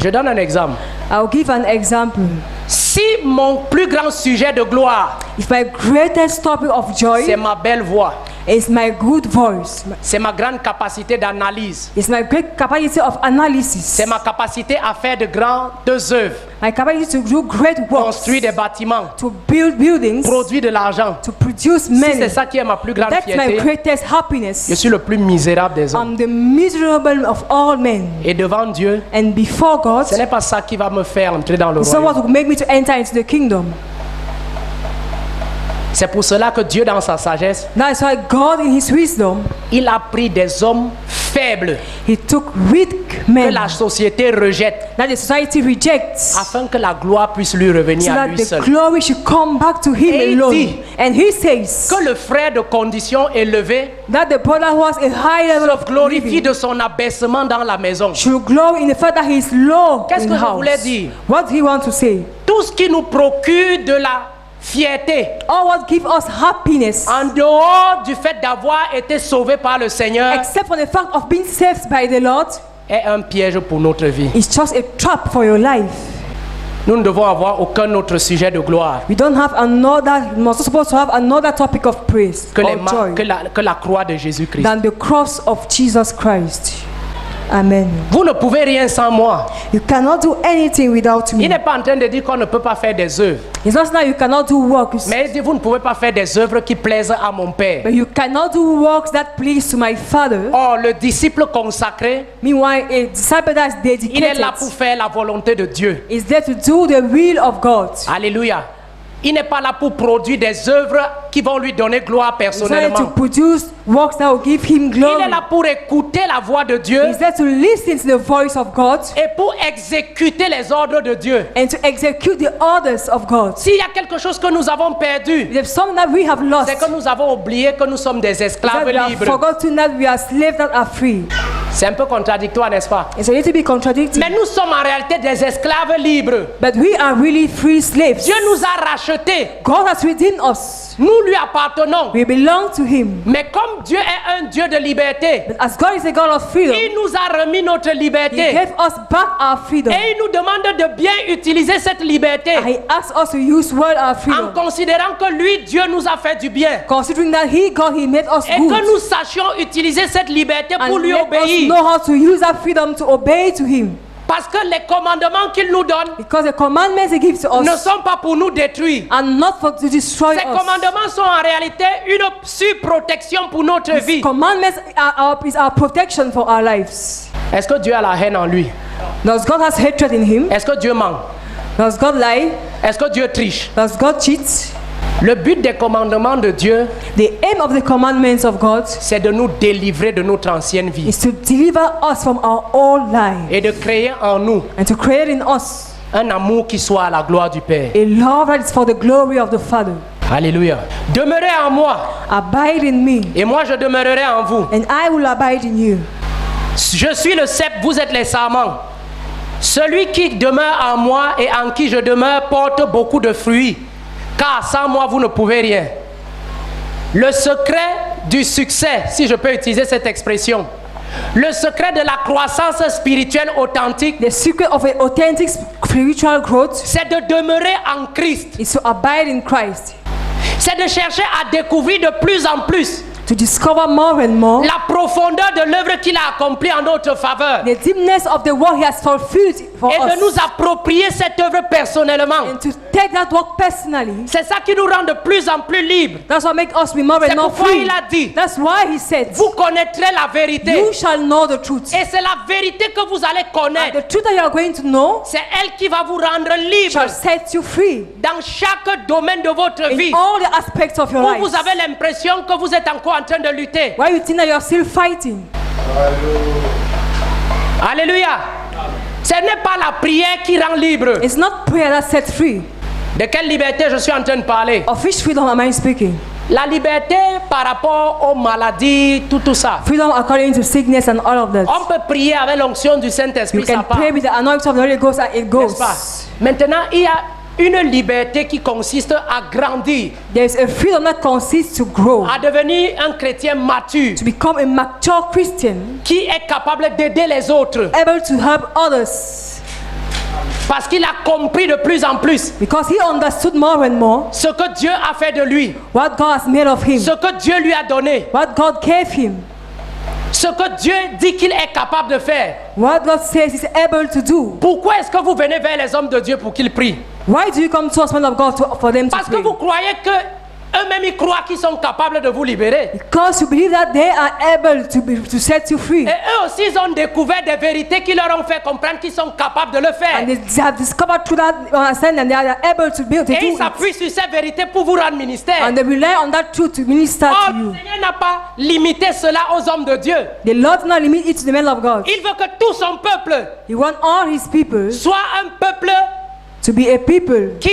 Je donne un exemple. I'll give an example. Si mon plus grand sujet de gloire, If my greatest topic of c'est joy ma belle voix, is my good voice, c'est ma grande capacité d'analyse, is my great capacity of analysis, c'est ma capacité à faire de grandes œuvres, my capacity to do great works, construire des bâtiments, to build buildings, produire de l'argent. to produce Si many. c'est ça qui est ma plus grande That's my fierté, greatest happiness. je suis le plus misérable des hommes. I'm the miserable of all men. Et devant Dieu, And before God, ce n'est pas ça qui va me faire entrer dans le it's not royaume. what will make me to enter into the kingdom. C'est pour cela que Dieu, dans sa sagesse, That's why God in his wisdom, il a pris des hommes faibles he took weak que men la société rejette that the society rejects afin que la gloire puisse lui so revenir à that lui the seul. glory should come back to him Et il alone. dit And he says Que le frère de condition élevée that the brother who has a high level of glorifie living de son abaissement dans la maison. should glory in the fact that he is low Qu'est-ce in que the je voulais house. dire? What do he want to say? Tout ce qui nous procure de la fierté, All what gives us happiness, en dehors du fait d'avoir été sauvé par le Seigneur, except for the fact of being saved by the Lord, est un piège pour notre vie. is just a trap for your life. Nous ne devons avoir aucun autre sujet de gloire We don't have another, we're not supposed to have another topic of praise que, or les joy que la croix de Jésus-Christ. than the cross of Jesus Christ. Amen. Vous ne pouvez rien sans moi. You cannot do anything without Il me. n'est pas en train de dire qu'on ne peut pas faire des œuvres. It's not that you cannot do works, Mais il dit, vous ne pouvez pas faire des œuvres qui plaisent à mon Père. but you cannot do works that please to my Father. Or, le disciple consacré, Meanwhile, a disciple that is il est dedicated là pour faire la volonté de Dieu. is there to do the will of God. Alléluia. Il n'est pas là pour produire des œuvres qui vont lui donner gloire He's there to personnellement. produce works that will give him Il glory. est là pour écouter la voix de Dieu He's there to listen to the voice of God et pour exécuter les ordres de Dieu. and to execute the orders of God. S'il y a quelque chose que nous avons perdu, If something that we have lost, c'est que nous avons oublié que nous sommes des that esclaves we have libres. forgotten that we are slaves that are free. C'est un peu contradictoire, n'est-ce pas? It's a little bit contradictory. Mais nous sommes en réalité des esclaves libres. But we are really free slaves. Dieu nous a rachetés. God has redeemed us. Nous lui appartenons. We belong to Him. Mais comme Dieu est un Dieu de liberté, But as God is a God of freedom, il nous a remis notre He liberté. gave us back our freedom. Et il nous demande de bien utiliser cette liberté And He asks us to use well our en freedom. considérant que lui, Dieu nous a fait du bien. Considering that God, He made us Et good. que nous sachions utiliser cette liberté pour And lui let us obéir. know how to use that freedom to obey to Him. Parce que les commandements qu'il nous donne Because the commandments He gives to ne us sont pas pour nous détruire. are not for to destroy Ces us. commandements sont en réalité une surprotection pour notre vie. Commandments is our protection for our lives. Est-ce que Dieu a la haine en lui? Does God has hatred in Him? Est-ce que Dieu ment? Does God lie? Est-ce que Dieu triche? Does God cheat? Le but des commandements de Dieu, The aim of the commandments of God c'est de nous délivrer de notre ancienne vie is to deliver us from our old life et de créer en nous and to create in us un amour qui soit à la gloire du Père. a love that is for the glory of the Father. Alléluia. Demeurez en moi Abide in me, et moi je demeurerai en vous. and I will abide in you. Je suis le cep, vous êtes les sarments. Celui qui demeure en moi et en qui je demeure porte beaucoup de fruits, car sans moi vous ne pouvez rien. Le secret du succès, si je peux utiliser cette expression, le secret de la croissance spirituelle authentique, The secret of an authentic spiritual growth c'est de demeurer en Christ. is to abide in Christ, C'est de chercher à découvrir de plus en plus to discover more and more la profondeur de l'œuvre qu'il a accomplie en notre faveur the deepness of the work He has fulfilled for et de nous us, approprier cette œuvre personnellement. and to take that work personally. C'est ça qui nous rend de plus en plus libres. That's what makes us be more C'est and more pourquoi free. il a dit, That's why He said, vous connaîtrez la vérité. you shall know the truth. Et c'est la vérité que vous allez And connaître. the truth that you are going to know C'est elle qui va vous rendre libre shall set you free dans chaque domaine de votre vie. in all the aspects of your Où life. vous avez l'impression que vous êtes encore en train de lutter. Why you think that you are still fighting? Alléluia. Ce n'est pas la prière qui rend libre. It's not prayer that sets free. De quelle liberté je suis en train de parler? Of which freedom am I speaking? La liberté par rapport aux maladies, tout ça. Freedom according to sickness and all of that. On peut prier avec l'onction du You Saint-Esprit, ça can part. pray with the anointing of the Holy Ghost and it N'est-ce pas? goes. Maintenant, il y a une liberté qui consiste à grandir, There is a freedom that consists to grow, à devenir un chrétien mature, to become a mature Christian, qui est capable d'aider les autres, able to help others. parce qu'il a compris de plus en plus Because he understood more and more ce que Dieu a fait de lui, what God has made of him, ce que Dieu lui a donné, what God gave him, ce que Dieu dit qu'il est capable de faire. what God says he's able to do. Pourquoi est-ce que vous venez vers les hommes de Dieu pour qu'ils prient? Why do you come to us, men of God, for them to Parce que pray? vous croyez que eux-mêmes ils croient qu'ils sont capables de vous libérer. Because you believe that they are able to set you free. Et eux aussi ils ont découvert des vérités qui leur ont fait comprendre qu'ils sont capables de le faire. And they have discovered through that understanding and they are able to be able to Et ils do it. s'appuient sur ces vérités pour vous rendre ministère. And they rely on that truth to minister Or, to le you. Seigneur n'a pas limité cela aux hommes de Dieu. The Lord did not limit it to the men of God. Il veut que tout son peuple He wants all his people soit un peuple to be a people qui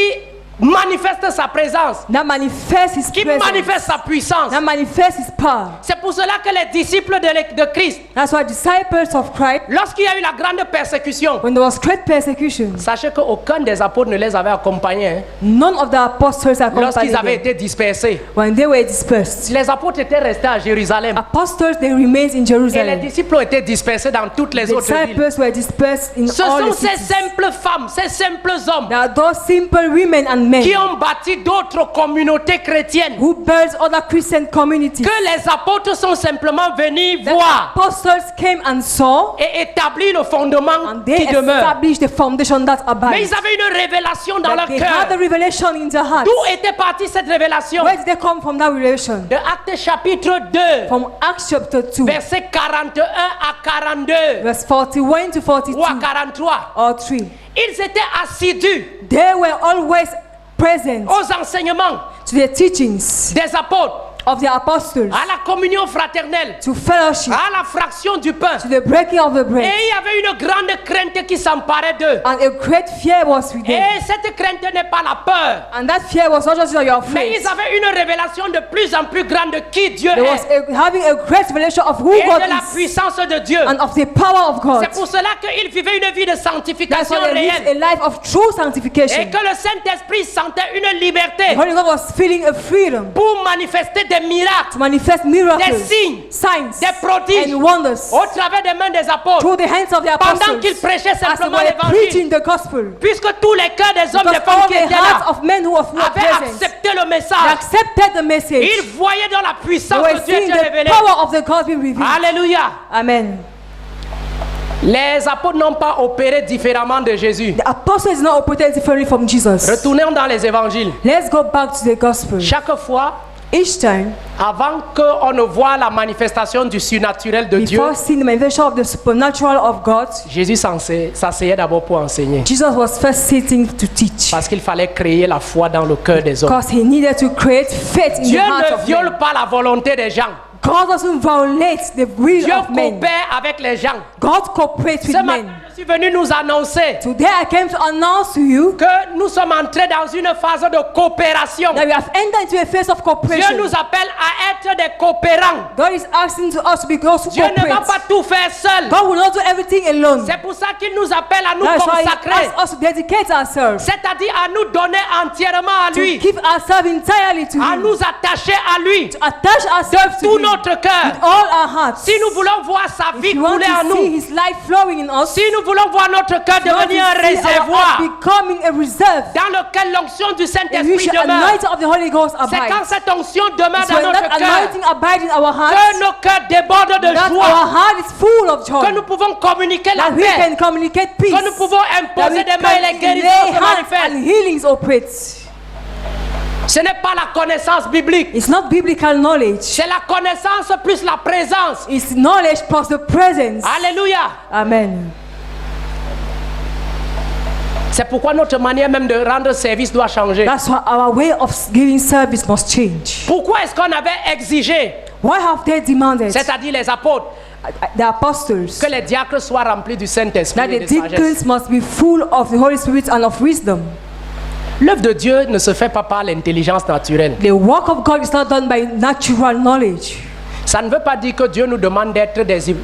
manifeste sa présence, that manifest his qui presence, manifeste sa puissance. that manifest his power. C'est pour cela que les disciples de Christ, That's why disciples of Christ, lorsqu'il y a eu la grande persécution, when there was great persecution, sachez qu'aucun des apôtres ne les avait accompagnés hein, none of the apostles lorsqu'ils accompanied avaient them été dispersés. when they were dispersed. Les apôtres étaient restés à Jérusalem Apostles, they remained in et les Jerusalem. disciples ont été dispersés dans toutes les The autres villes. disciples were dispersed in Ce all sont the ces cities. simples femmes, ces simples hommes There are those simple women and men qui ont bâti d'autres communautés chrétiennes who built other Christian communities. que les apôtres sont simplement venus The voir apostles came and saw, et établir le fondement and they qui demeure. established the foundation that Mais abides. ils avaient une révélation dans leur They cœur. had the revelation in their heart. D'où était partie cette révélation? Where did they come from, that revelation? De Actes chapitre 2, From Acts chapter 2, versets 41 à 42 verse 41 to 42 ou à 43. or 3. Ils étaient assidus They were always present aux enseignements to the teachings des apôtres, of the apostles, à la communion fraternelle, to fellowship, à la fraction du pain. to the breaking of the Et bread. il y avait une grande crainte qui s'emparait d'eux. And a great fear was with them. Et cette crainte n'est pas la peur, And that fear was not just that you're mais afraid. ils avaient une révélation de plus en plus grande de qui Dieu There was est having a great revelation of who et God de la is puissance de Dieu. and of the power of God. C'est pour cela qu'ils vivaient une vie de That's sanctification why they lived a réelle life of true et sanctification. que le Saint-Esprit sentait une liberté The Holy God was feeling a freedom pour manifester des miracles, to manifest miracles, des signes, signs, des prodiges and wonders au travers des mains des apôtres through the hands of the pendant apostles qu'ils prêchaient as they simplement were l'évangile. preaching the gospel. Puisque tous les cœurs des hommes et Because des femmes all qui the étaient hearts là of men who were avaient present, accepté le they message. accepted the message. Ils voyaient dans la They puissance were de Dieu seeing était the révélée. power of the God being revealed. Alléluia. Amen. Les apôtres n'ont pas opéré différemment de Jésus. The apostles did not operate differently from Jesus. Retournons dans les évangiles. Let's go back to the gospel. Chaque fois, Each time, avant qu'on ne voit la manifestation du surnaturel de Dieu, before seeing the manifestation of the supernatural of God, Jésus s'asseyait d'abord pour enseigner. Jesus was first sitting to teach. Parce qu'il fallait créer la foi dans le cœur des hommes. Because he needed to create faith in Dieu the heart ne of viole men. pas la volonté des gens. God doesn't violate the will Dieu of men. coopère avec les gens. God cooperates with Ce matin, men. je suis venu nous annoncer Today I came to announce to you que nous sommes entrés dans une phase de coopération. that we have entered into a phase of Dieu cooperation. nous appelle à être des coopérants. God is asking to us to be those who Dieu ne va cooperate. pas tout faire seul. God will not do everything alone. C'est pour ça qu'il nous appelle à nous That's why He consacrer, asks us to dedicate ourselves, c'est-à-dire à nous donner entièrement à to lui, give ourselves entirely to à Him, nous attacher à lui to attach ourselves de to tout Him notre with cœur. all our hearts. Si nous voulons voir sa vie If you want couler en to see nous, His life flowing in us, si nous voulons voir notre cœur if you want to devenir un see our réservoir heart becoming a reserve dans lequel l'onction du in Saint-Esprit which the demeure, anointing of the Holy Ghost c'est quand abides. cette onction demeure So dans when notre that cœur anointing abides in our que hearts, nos cœurs débordent de that our joie, heart is full of joy, que nous pouvons communiquer la that we paix, can communicate peace, que nous pouvons that imposer we des mains et les can guérisons lay se hands manifestent. and healings operate. Ce n'est pas la connaissance biblique, It's not biblical knowledge. c'est la connaissance plus la présence. It's knowledge plus the presence. Alléluia. Amen. C'est pourquoi notre manière même de rendre service doit changer. That's why our way of giving service must change. Pourquoi est-ce qu'on avait exigé, Why have they demanded, c'est-à-dire les apôtres, the apostles, que les diacres soient remplis du Saint-Esprit that et the de sagesse? deacons must be full of the Holy Spirit and of wisdom? L'œuvre de Dieu ne se fait pas par l'intelligence naturelle. The work of God is not done by natural knowledge. Ça ne veut pas dire que Dieu nous demande d'être des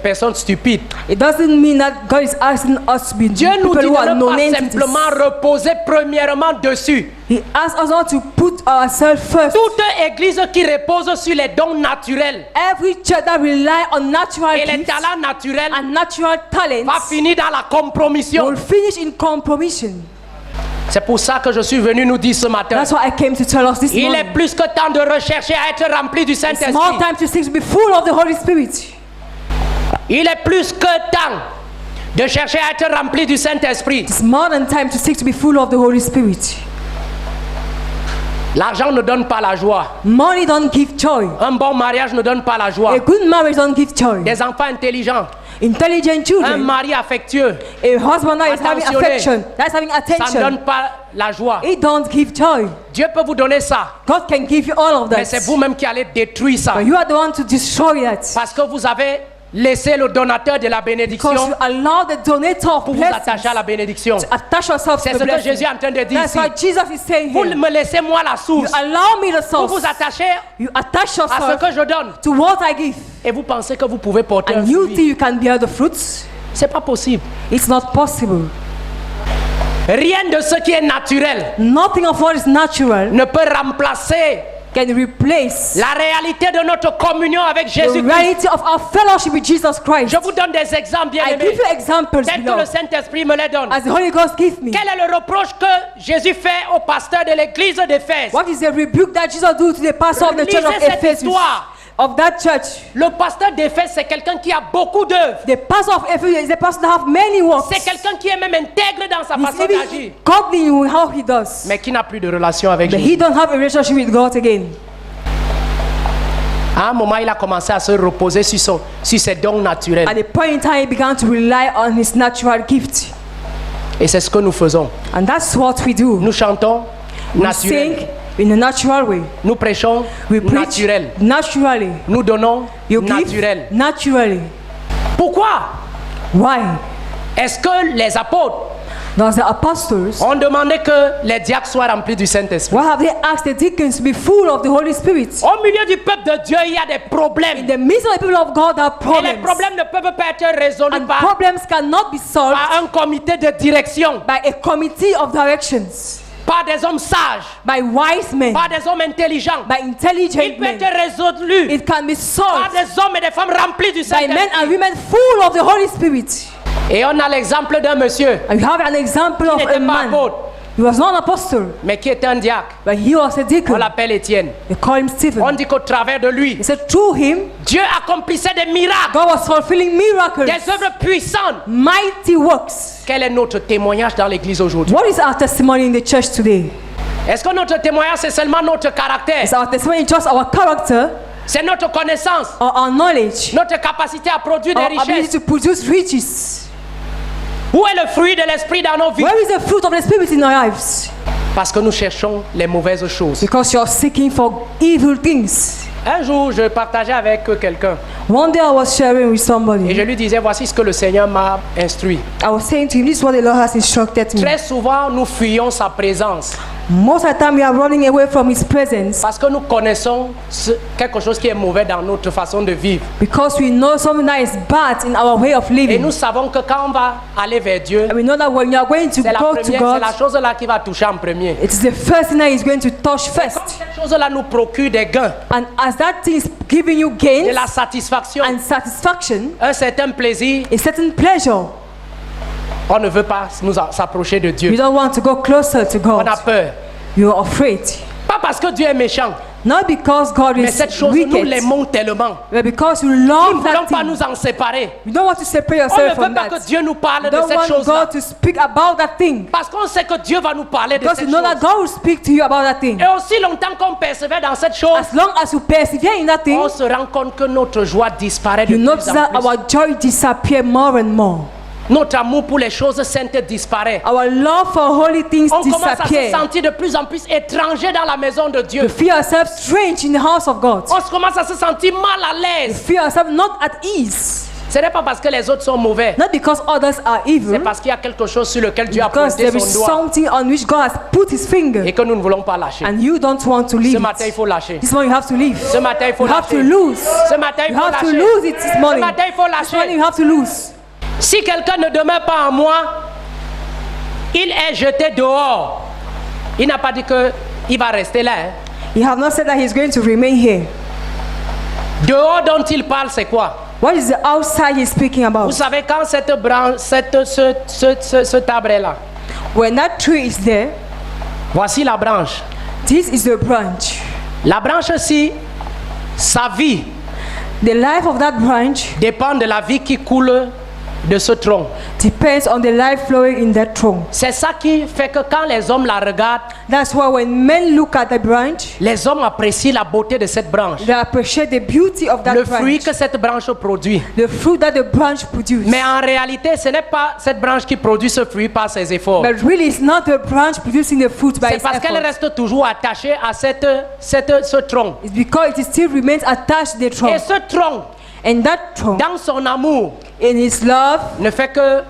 personnes stupides. It doesn't mean that God is asking us to be Dieu nous people dit who de are ne pas non-entities. simplement reposer premièrement dessus. He asks us not to put ourselves first. Toute église qui repose sur les dons naturels Every church that rely on natural et les gifts talents naturels and natural va talents finir dans la compromission. will finish in compromission. C'est pour ça que je suis venu nous dire ce matin. That's why I came to tell us this Il est morning. plus que temps de rechercher à être rempli du It's Saint-Esprit. more time to seek to be full of the Holy Spirit. Il est plus que temps de chercher à être rempli du Saint-Esprit. It's more than time to seek to be full of the Holy Spirit. L'argent ne donne pas la joie. Money don't give joy. Un bon mariage ne donne pas la joie. A good marriage don't give joy. Des enfants intelligents. Intelligent Un children. mari affectueux. A husband that is having Attentionné. affection. That's having Ça ne attention. donne pas la joie. It don't give joy. Dieu peut vous donner ça. God can give you all of Mais that. c'est vous-même qui allez détruire ça. But you are the one to destroy that. Parce que vous avez laissé le donateur de la Because bénédiction you allow the donator of pour vous blessings attacher à la bénédiction. to attach yourself C'est to ce the que blessing. Jésus est en train de dire That's ici. why Jesus is saying Vous here. me laissez moi la You source allow me the pour source. vous attacher You attach à ce yourself que je donne. to what I give. Et vous pensez que vous pouvez porter un And you fruit. think you can bear the fruits? C'est pas possible. It's not possible. Rien de ce qui est naturel Nothing of what is natural ne peut remplacer can replace la réalité de notre communion avec the Jésus-Christ. reality of our fellowship with Jesus Christ. Je vous donne des exemples bien I aimés, give you examples tels que below, le Saint-Esprit me les donne. as the Holy Ghost gives me. Quel est le reproche que Jésus fait au pasteur de l'église d'Éphèse? What is the rebuke that Jesus do to the pastor of the church of Lisez cette Ephesus? histoire. Of that church, Le pasteur d'Éphèse, c'est quelqu'un qui a beaucoup d'œuvres. the pastor of Ephesus is a pastor that have many works. C'est quelqu'un qui est même intègre dans sa He's façon d'agir, even godly in how he does. mais qui n'a plus de relation avec But Jésus. he don't have a relationship with God again. À un moment, il a commencé à se reposer sur ses dons naturels. At the point in time, he began to rely on his natural gift. Et c'est ce que nous faisons. And that's what we do. Nous chantons We naturel. sing in a natural way. Nous prêchons We preach naturel. naturally. Nous donnons You give naturel. naturally. Pourquoi Why? est-ce que les apôtres Does the apostles, ont demandé que les diacres soient remplis du Saint-Esprit? why have they asked the deacons to be full of the Holy Spirit? Au milieu du peuple de Dieu, il y a des In problèmes. the midst of the people of God, there are Et les problems. problèmes ne peuvent pas être résolus And par problems cannot be solved un comité de direction, by a committee of directions, par des hommes sages, by wise men, par des hommes intelligents. by Il intelligent peut men. être résolu It can be par solved des hommes et des femmes remplis du by men Saint-Esprit. and women full of the Holy Spirit. Et on a l'exemple d'un monsieur And you have an example of n'était a pas man. apôtre, He was not an apostle, mais qui était un diacre. but he was a On deacon. l'appelle Étienne. They call him On Stephen. dit qu'au travers de lui, He said through him, Dieu accomplissait des miracles, God was fulfilling miracles, des œuvres puissantes. mighty works. Quel est notre témoignage dans l'église aujourd'hui? What is our testimony in the church today? Est-ce que notre témoignage, c'est seulement notre caractère? Is our testimony just our character C'est notre connaissance, or our knowledge, notre capacité à produire our des ability richesses? to produce riches? Où est le fruit de l'esprit dans nos vies? Where is the fruit of the Spirit in our lives? Parce que nous cherchons les mauvaises choses. Because you're seeking for evil things. Un jour, je partageais avec quelqu'un One day I was sharing with et somebody. je lui disais, voici ce que le Seigneur m'a instruit. I was saying to him, this is what the Lord has instructed me. Très souvent, nous fuyons sa présence Most of the time we are running away from His presence parce que nous connaissons quelque chose qui est mauvais dans notre façon de vivre. because we know something that is bad in our way of Et living. nous savons que quand on va aller vers Dieu, And we know that when you are going to c'est la go to première, c'est God, la chose là qui va toucher en premier. it is the first thing that He's going to touch Comme first. cette chose là nous procure des gains, And as that thing is giving you de gains la satisfaction, and satisfaction, un certain plaisir, a certain pleasure, on ne veut pas nous s'approcher de you Dieu. don't want to go closer to On a God. peur. You are afraid. Pas parce que Dieu est méchant, Not because God mais is cette chose, nous wicked, l'aimons tellement. but because you Nous ne love voulons that pas thing. nous en séparer. You don't want to separate On ne yourself veut from pas that. que Dieu nous parle You de don't cette want chose-là. God to speak about that thing. Parce qu'on sait que Dieu va nous parler de Because cette you know that chose. God will speak to you about that thing. Et aussi longtemps qu'on persévère dans cette chose, As long as you persevere in that thing, on se rend compte que notre joie disparaît de you plus notice that en plus. our joy disappear more and more. Notre amour pour les choses saintes disparaît. Our love for holy things On commence à se disappear. sentir de plus en plus étranger dans la maison de Dieu. You feel yourself strange in the house of God. On commence à se sentir mal à You l'aise. feel yourself not at ease. Ce n'est pas parce que les autres sont mauvais. Not because others are C'est evil, parce qu'il y a quelque chose sur lequel Dieu a because pointé there is son doigt something on which God has put His finger, et que nous ne voulons pas lâcher. and you don't want to Ce leave matin, il it. faut lâcher. This morning you have to leave. Ce matin, il faut You have to lâcher. lose. Ce matin, il You faut have to lâcher. lose it this Ce morning. matin, il faut This morning you lâcher. have to lose. Si quelqu'un ne demeure pas en moi, il est jeté dehors. Il n'a pas dit qu'il va rester là. Hein. You have not said that He's going to remain here. Dehors dont il parle, c'est quoi? What is the outside He's speaking Vous about? savez, quand cette branche, ce arbre est là, When that tree is there, voici la branche. this is the branch. La branche, si sa vie The life of that branch dépend de la vie qui coule de ce tronc. depends on the life flowing in that trunk. C'est ça qui fait que quand les hommes la regardent, That's why when men look at the branch, les hommes apprécient la beauté de cette branche. they appreciate the beauty of that Le fruit branch, que cette branche produit. the fruit that the branch produces. Mais en réalité, ce n'est pas cette branche qui produit ce fruit par ses efforts. But really, it's not the branch producing the fruit by C'est its parce qu'elle effort. reste toujours attachée à ce tronc. It's because it still remains attached to the Et trunk. ce tronc, And that trunk, dans son amour, in its love, ne fait que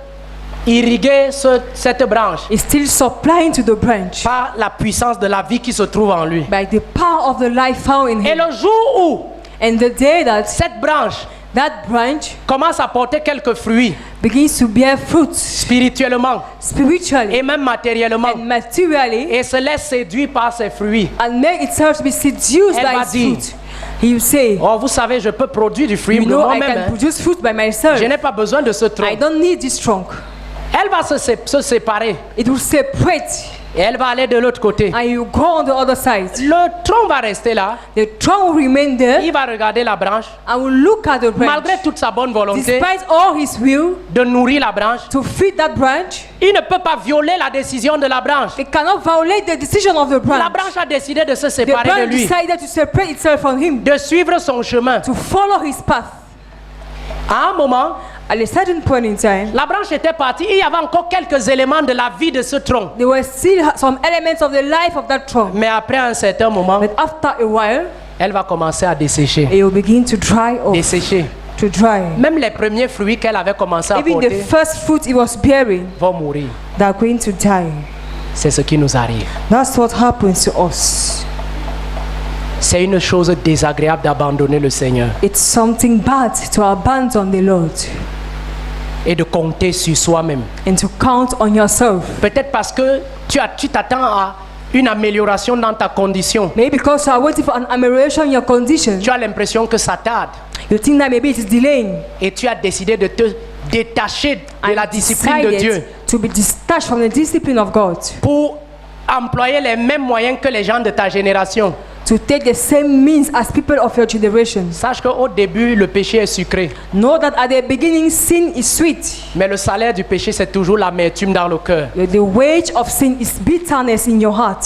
irriguer cette branche is still supplying to the branch par la puissance de la vie qui se trouve en lui. by the power of the life found in Et him. le jour où And the day that cette branche that branch commence à porter quelques fruits begins to bear fruits spirituellement spiritually et même matériellement and materially, et se laisse séduire par ses fruits. and make itself to be seduced Elle by va its dire, fruit, he will say, Oh, vous savez, je peux produire du fruit you de know, I moi-même. can Hein. produce fruit by myself. Je n'ai pas besoin de ce I tronc. don't need this trunk. Elle va se séparer It will separate, et elle va aller de l'autre côté. and you go on the other side. Le tronc va rester là. The trunk will remain there Il va regarder la branche. and will look at the branch. Malgré toute sa bonne volonté Despite all his will de nourrir la branche, to feed that branch, il ne peut pas violer la décision de la branche. it cannot violate the decision of the La branch. branche a décidé de se The séparer de branch lui, decided to separate itself from him, de suivre son chemin. to follow his path. À un moment, At a certain point in time, la branche était partie. Il y avait encore quelques éléments de la vie de ce tronc. there were still some elements of the life of that trunk. Mais après un certain moment, But after a while, elle va commencer à dessécher. it will begin to dry off, Dessécher. to dry. Même les premiers fruits qu'elle avait commencé à Even the porter first fruit it was bearing, vont mourir. they are going to die. C'est ce qui nous arrive. That's what happens to us. C'est une chose désagréable d'abandonner le Seigneur It's something bad to abandon the Lord et de compter sur soi-même. and to count on yourself. Peut-être parce que tu t'attends à une amélioration dans ta condition. Maybe because you are waiting for an amelioration in your condition, Tu as l'impression que ça tarde you think that maybe it is delaying. et tu as décidé de te détacher de la And discipline de Dieu decided to be detached from the discipline of God, pour employer les mêmes moyens que les gens de ta génération. to take the same means as people of your generation. Sache qu'au début, le péché est sucré, Know that at the beginning sin is sweet. mais le salaire du péché, c'est toujours l'amertume dans le cœur. The wage of sin is bitterness in your heart.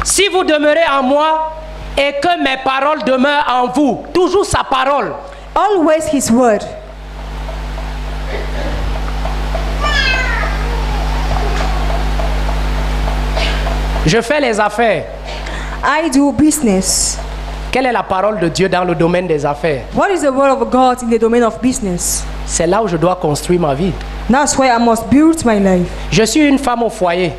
Si vous demeurez en moi et que mes paroles demeurent en vous, toujours sa parole, Always his word. Je fais les affaires. I do business. Quelle est la parole de Dieu dans le domaine des affaires? What is the word of God in the domain of business? C'est là où je dois construire ma vie. That's why I must build my life. Je suis une femme au foyer.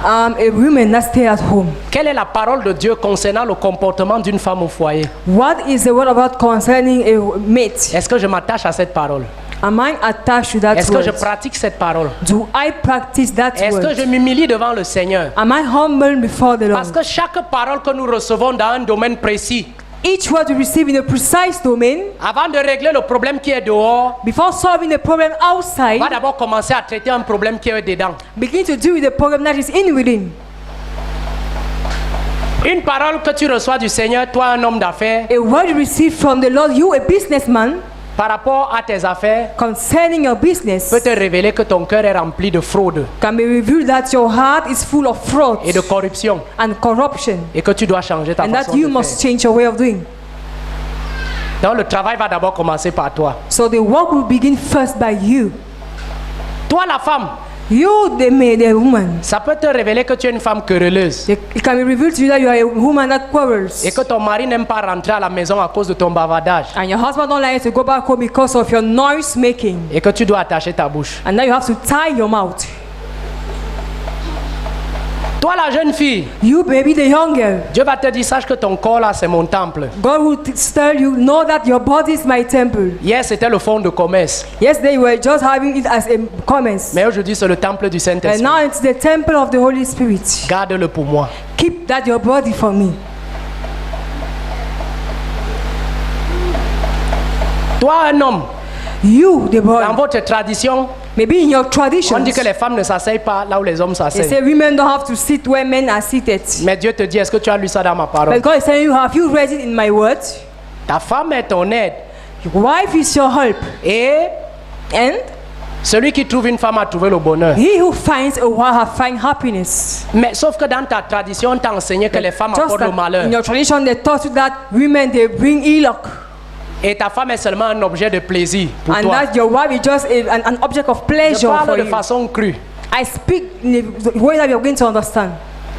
I'm a woman that stay at home. Quelle est la parole de Dieu concernant le comportement d'une femme au foyer? What is the word of God concerning a mate? Est-ce que je m'attache à cette parole? Am I attached to that Est-ce que word? je pratique cette parole? Do I practice that Est-ce que word? je m'humilie devant le Seigneur? Am I humble before the Parce Lord? que chaque parole que nous recevons dans un domaine précis, Each word you receive in a precise domain, avant de régler le problème qui est dehors, before solving the problem outside, va d'abord commencer à traiter un problème qui est dedans. begin to deal with the problem that is in within. Une parole que tu reçois du Seigneur, toi un homme d'affaires, A word you receive from the Lord, you a businessman, par rapport à tes affaires, concerning your business, peut te révéler que ton cœur est rempli de fraude can be revealed that your heart is full of fraud et de corruption and corruption, et que tu dois changer ta and façon that you de must faire. change your way of doing. Donc le travail va d'abord commencer par toi. So the work will begin first by you. Toi la femme, You, the woman. ça peut te révéler que tu es une femme querelleuse It can be revealed to you that you are a woman that quarrels. et que ton mari n'aime pas rentrer à la maison à cause de ton bavardage And your husband don't like you to go back home because of your noise making. et que tu dois attacher ta bouche. And now you have to tie your mouth. Toi la jeune fille, You, baby, the young girl. Dieu va te dire, sache que ton corps là c'est mon temple. God will tell you, know that your body is my temple. Hier c'était le fonds de commerce, Yesterday you were just having it as a commerce. mais aujourd'hui c'est le temple du And Saint-Esprit. now it's the temple of the Holy Spirit. Garde-le pour moi. Keep that your body for me. Toi un homme, You, the boy. dans votre tradition, Maybe in your on traditions, dit que les femmes ne s'asseyent pas là où les hommes they say s'asseyent. women don't have to sit where men are seated. Mais Dieu te dit, est-ce que tu as lu ça dans ma parole? But God is saying, have you read it in my word? Ta femme est ton aide. Your wife is your help. Et And celui qui trouve une femme a trouvé le bonheur. he who finds a wife finds happiness. Mais sauf que dans ta tradition, on t'a enseigné que les femmes Just apportent le that malheur. in your tradition, they taught you that women, they bring ill luck. Et ta femme est seulement un objet de plaisir pour And toi. that your wife is just an object of Je pleasure for parle de you. façon crue. I speak in the way that you're going to understand.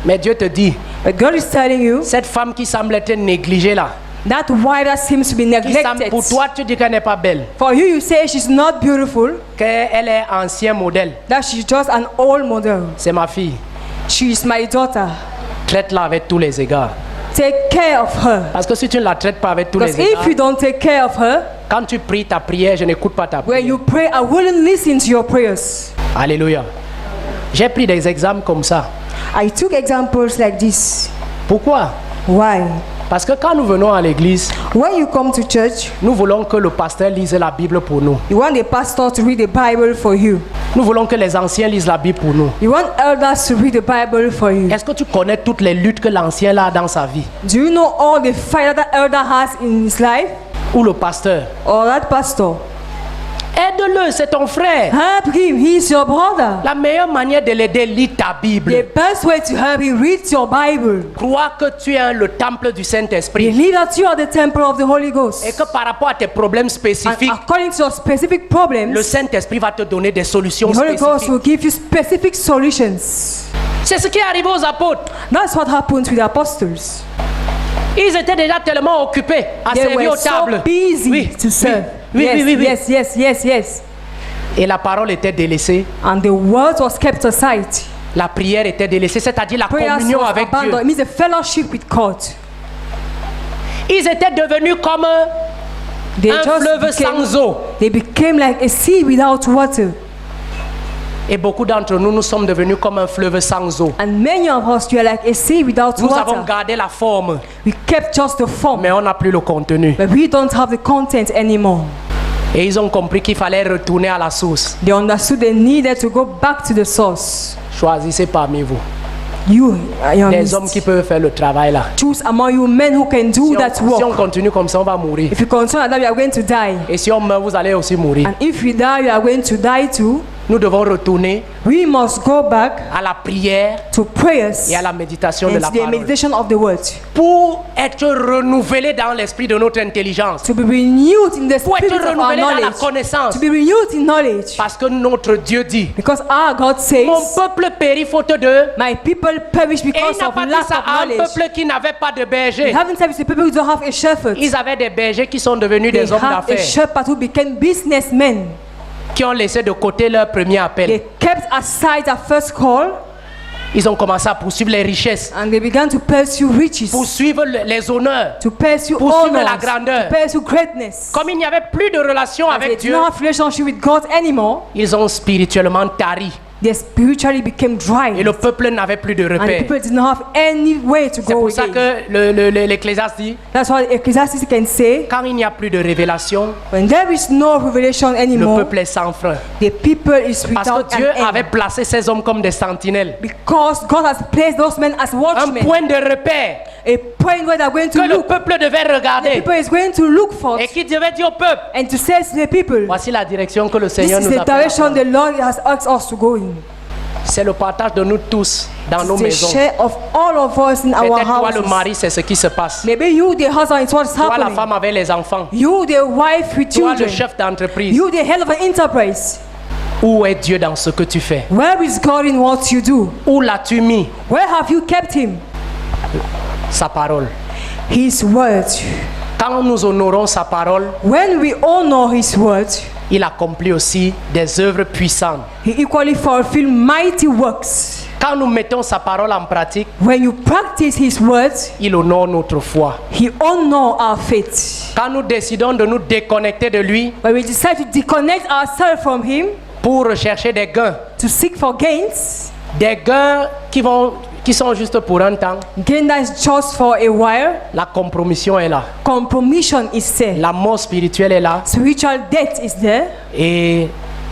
Mais Dieu te dit, But God is telling you cette femme qui semble être négligée là, that wife that seems to be qui semble, neglected. pour toi tu dis qu'elle n'est pas belle, For you, you say she's not beautiful, qu'elle est ancien modèle. that she's just an old model. C'est ma fille. She is my daughter. Traite-la avec tous les égards. Take care of her. Parce que si tu ne la traites pas avec tous Because les égards, if you don't take care of her, quand tu pries ta prière, je n'écoute pas ta when prière. you pray, I wouldn't listen to your prayers. Alléluia. J'ai pris des exemples comme ça. I took examples like this. Pourquoi? Why? Parce que quand nous venons à l'église, When you come to church, nous voulons que le pasteur lise la Bible pour nous. you want the pastor to read the Bible for you. Nous voulons que les anciens lisent la Bible pour nous. You want elders to read the Bible for you. Est-ce que tu connais toutes les luttes que l'ancien a dans sa vie? Do you know all the fight that elder has in his life? Ou le pasteur? Or that pastor? Aide-le, c'est ton frère. Help him, he's your brother. La meilleure manière de l'aider, lis ta The Bible. best way to help him, read your Bible. Crois que tu es le temple du Saint-Esprit. Believe that you are the temple of the Holy Ghost. Et que par rapport à tes problèmes And spécifiques, according to your specific le problems, Saint-Esprit va te donner des solutions the Holy Ghost spécifiques. will give you specific solutions. C'est ce qui est arrivé aux apôtres. That's what happened with the apostles. Ils étaient déjà tellement occupés à They servir were aux tables. so busy Oui, to serve. oui, yes, oui, oui, oui. yes, yes, yes, yes. Et la parole était délaissée. And the word was kept aside. La prière était délaissée, c'est-à-dire la Prayers communion was avec Dieu. abandoned. It means a fellowship with God. Ils étaient devenus comme They un just fleuve sans eau. they became like a sea without water. Et beaucoup d'entre nous, nous sommes devenus comme un fleuve sans eau. And many of us, we are like a sea without Nous avons water. gardé la forme, We kept just the form, mais on n'a plus le contenu. but we don't have the content anymore. Et ils ont compris qu'il fallait retourner à la source. They understood they needed to go back to the source. Choisissez parmi vous You, des hommes qui peuvent faire le travail là. choose among you men who can do that Si on work. continue comme ça, on va mourir. If you continue like that, you are going to die. Et si on meurt, vous allez aussi mourir. And if you die, you are going to die too. nous devons retourner we must go back à la prière to prayers et à la méditation de and la to the parole meditation of the word, pour être renouvelés dans l'esprit de notre intelligence, to be renewed in the pour être spirit of our renouvelés dans la knowledge, connaissance, to be renewed in knowledge. parce que notre Dieu dit, Because our God mon says, peuple périt faute d'eux. my people perish Et il because n'a of pas dit lack ça of à un knowledge. peuple qui n'avait pas de berger. They haven't said it's the people who don't have a shepherd. Ils avaient des bergers qui sont devenus They des hommes have a d'affaires, shepherd who became businessmen. qui ont laissé de côté leur premier appel. They kept aside their first call Ils ont commencé à poursuivre les richesses, and they began to pursue riches, poursuivre les honneurs. to pursue poursuivre honors, la grandeur. to pursue greatness. Comme il n'y avait plus de relation As they avec do Dieu, not have relationship with God anymore, ils ont spirituellement tari. they spiritually became dry. Et le peuple n'avait plus de And the repères. people did not have any way to C'est go pour ça again. que l'Ecclésiaste dit, That's why Ecclesiastes can say, quand il n'y a plus de révélation, when there is no revelation le anymore, peuple est sans frein. the people is Parce without que Dieu an avait end. placé ces hommes comme des sentinelles. Because God has placed those men as Un watchmen, point de repère a point where they're going to que le look. peuple devait The regarder people is going to look for et qui devait dire au peuple, and to say to the people, voici la direction que le this Seigneur is nous the appelle. direction the Lord has asked us to go in. C'est le partage de nous tous dans nos It's the maisons. share of all of us in our Peut-être toi le houses. mari, c'est ce qui se passe. Maybe you, the husband, it's what's Toi la happening. femme avec les enfants. You, the wife with Toi le children. chef d'entreprise. You, the head of an enterprise. Où est Dieu dans ce que tu fais? Where is God in what you do? Où l'as-tu mis? Where have you kept him? Sa parole. His word. Quand nous honorons sa parole, When we honor his word, il accomplit aussi des œuvres puissantes. he equally fulfills mighty works. Quand nous mettons sa parole en pratique, When you practice his words, il honore notre foi. he honors our faith. Quand nous décidons de nous déconnecter de lui When we decide to disconnect ourselves from him, pour rechercher des gains, to seek for gains, des gains qui sont juste pour un temps, gain that is just for a while, la compromission est là. compromission is there. La mort spirituelle est là Spiritual death is there, et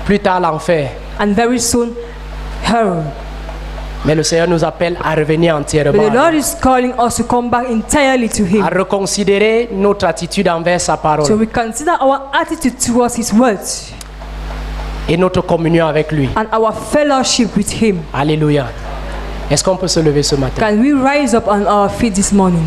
plus tard l'enfer. and very soon, hell. Mais le Seigneur nous appelle à revenir But the entièrement, Lord is calling us to come back entirely to à him. reconsidérer notre attitude envers sa So parole we consider our attitude towards his words et notre communion avec lui. and our fellowship with him. Alléluia. Est-ce qu'on peut se lever ce matin? Can we rise up on our feet this morning?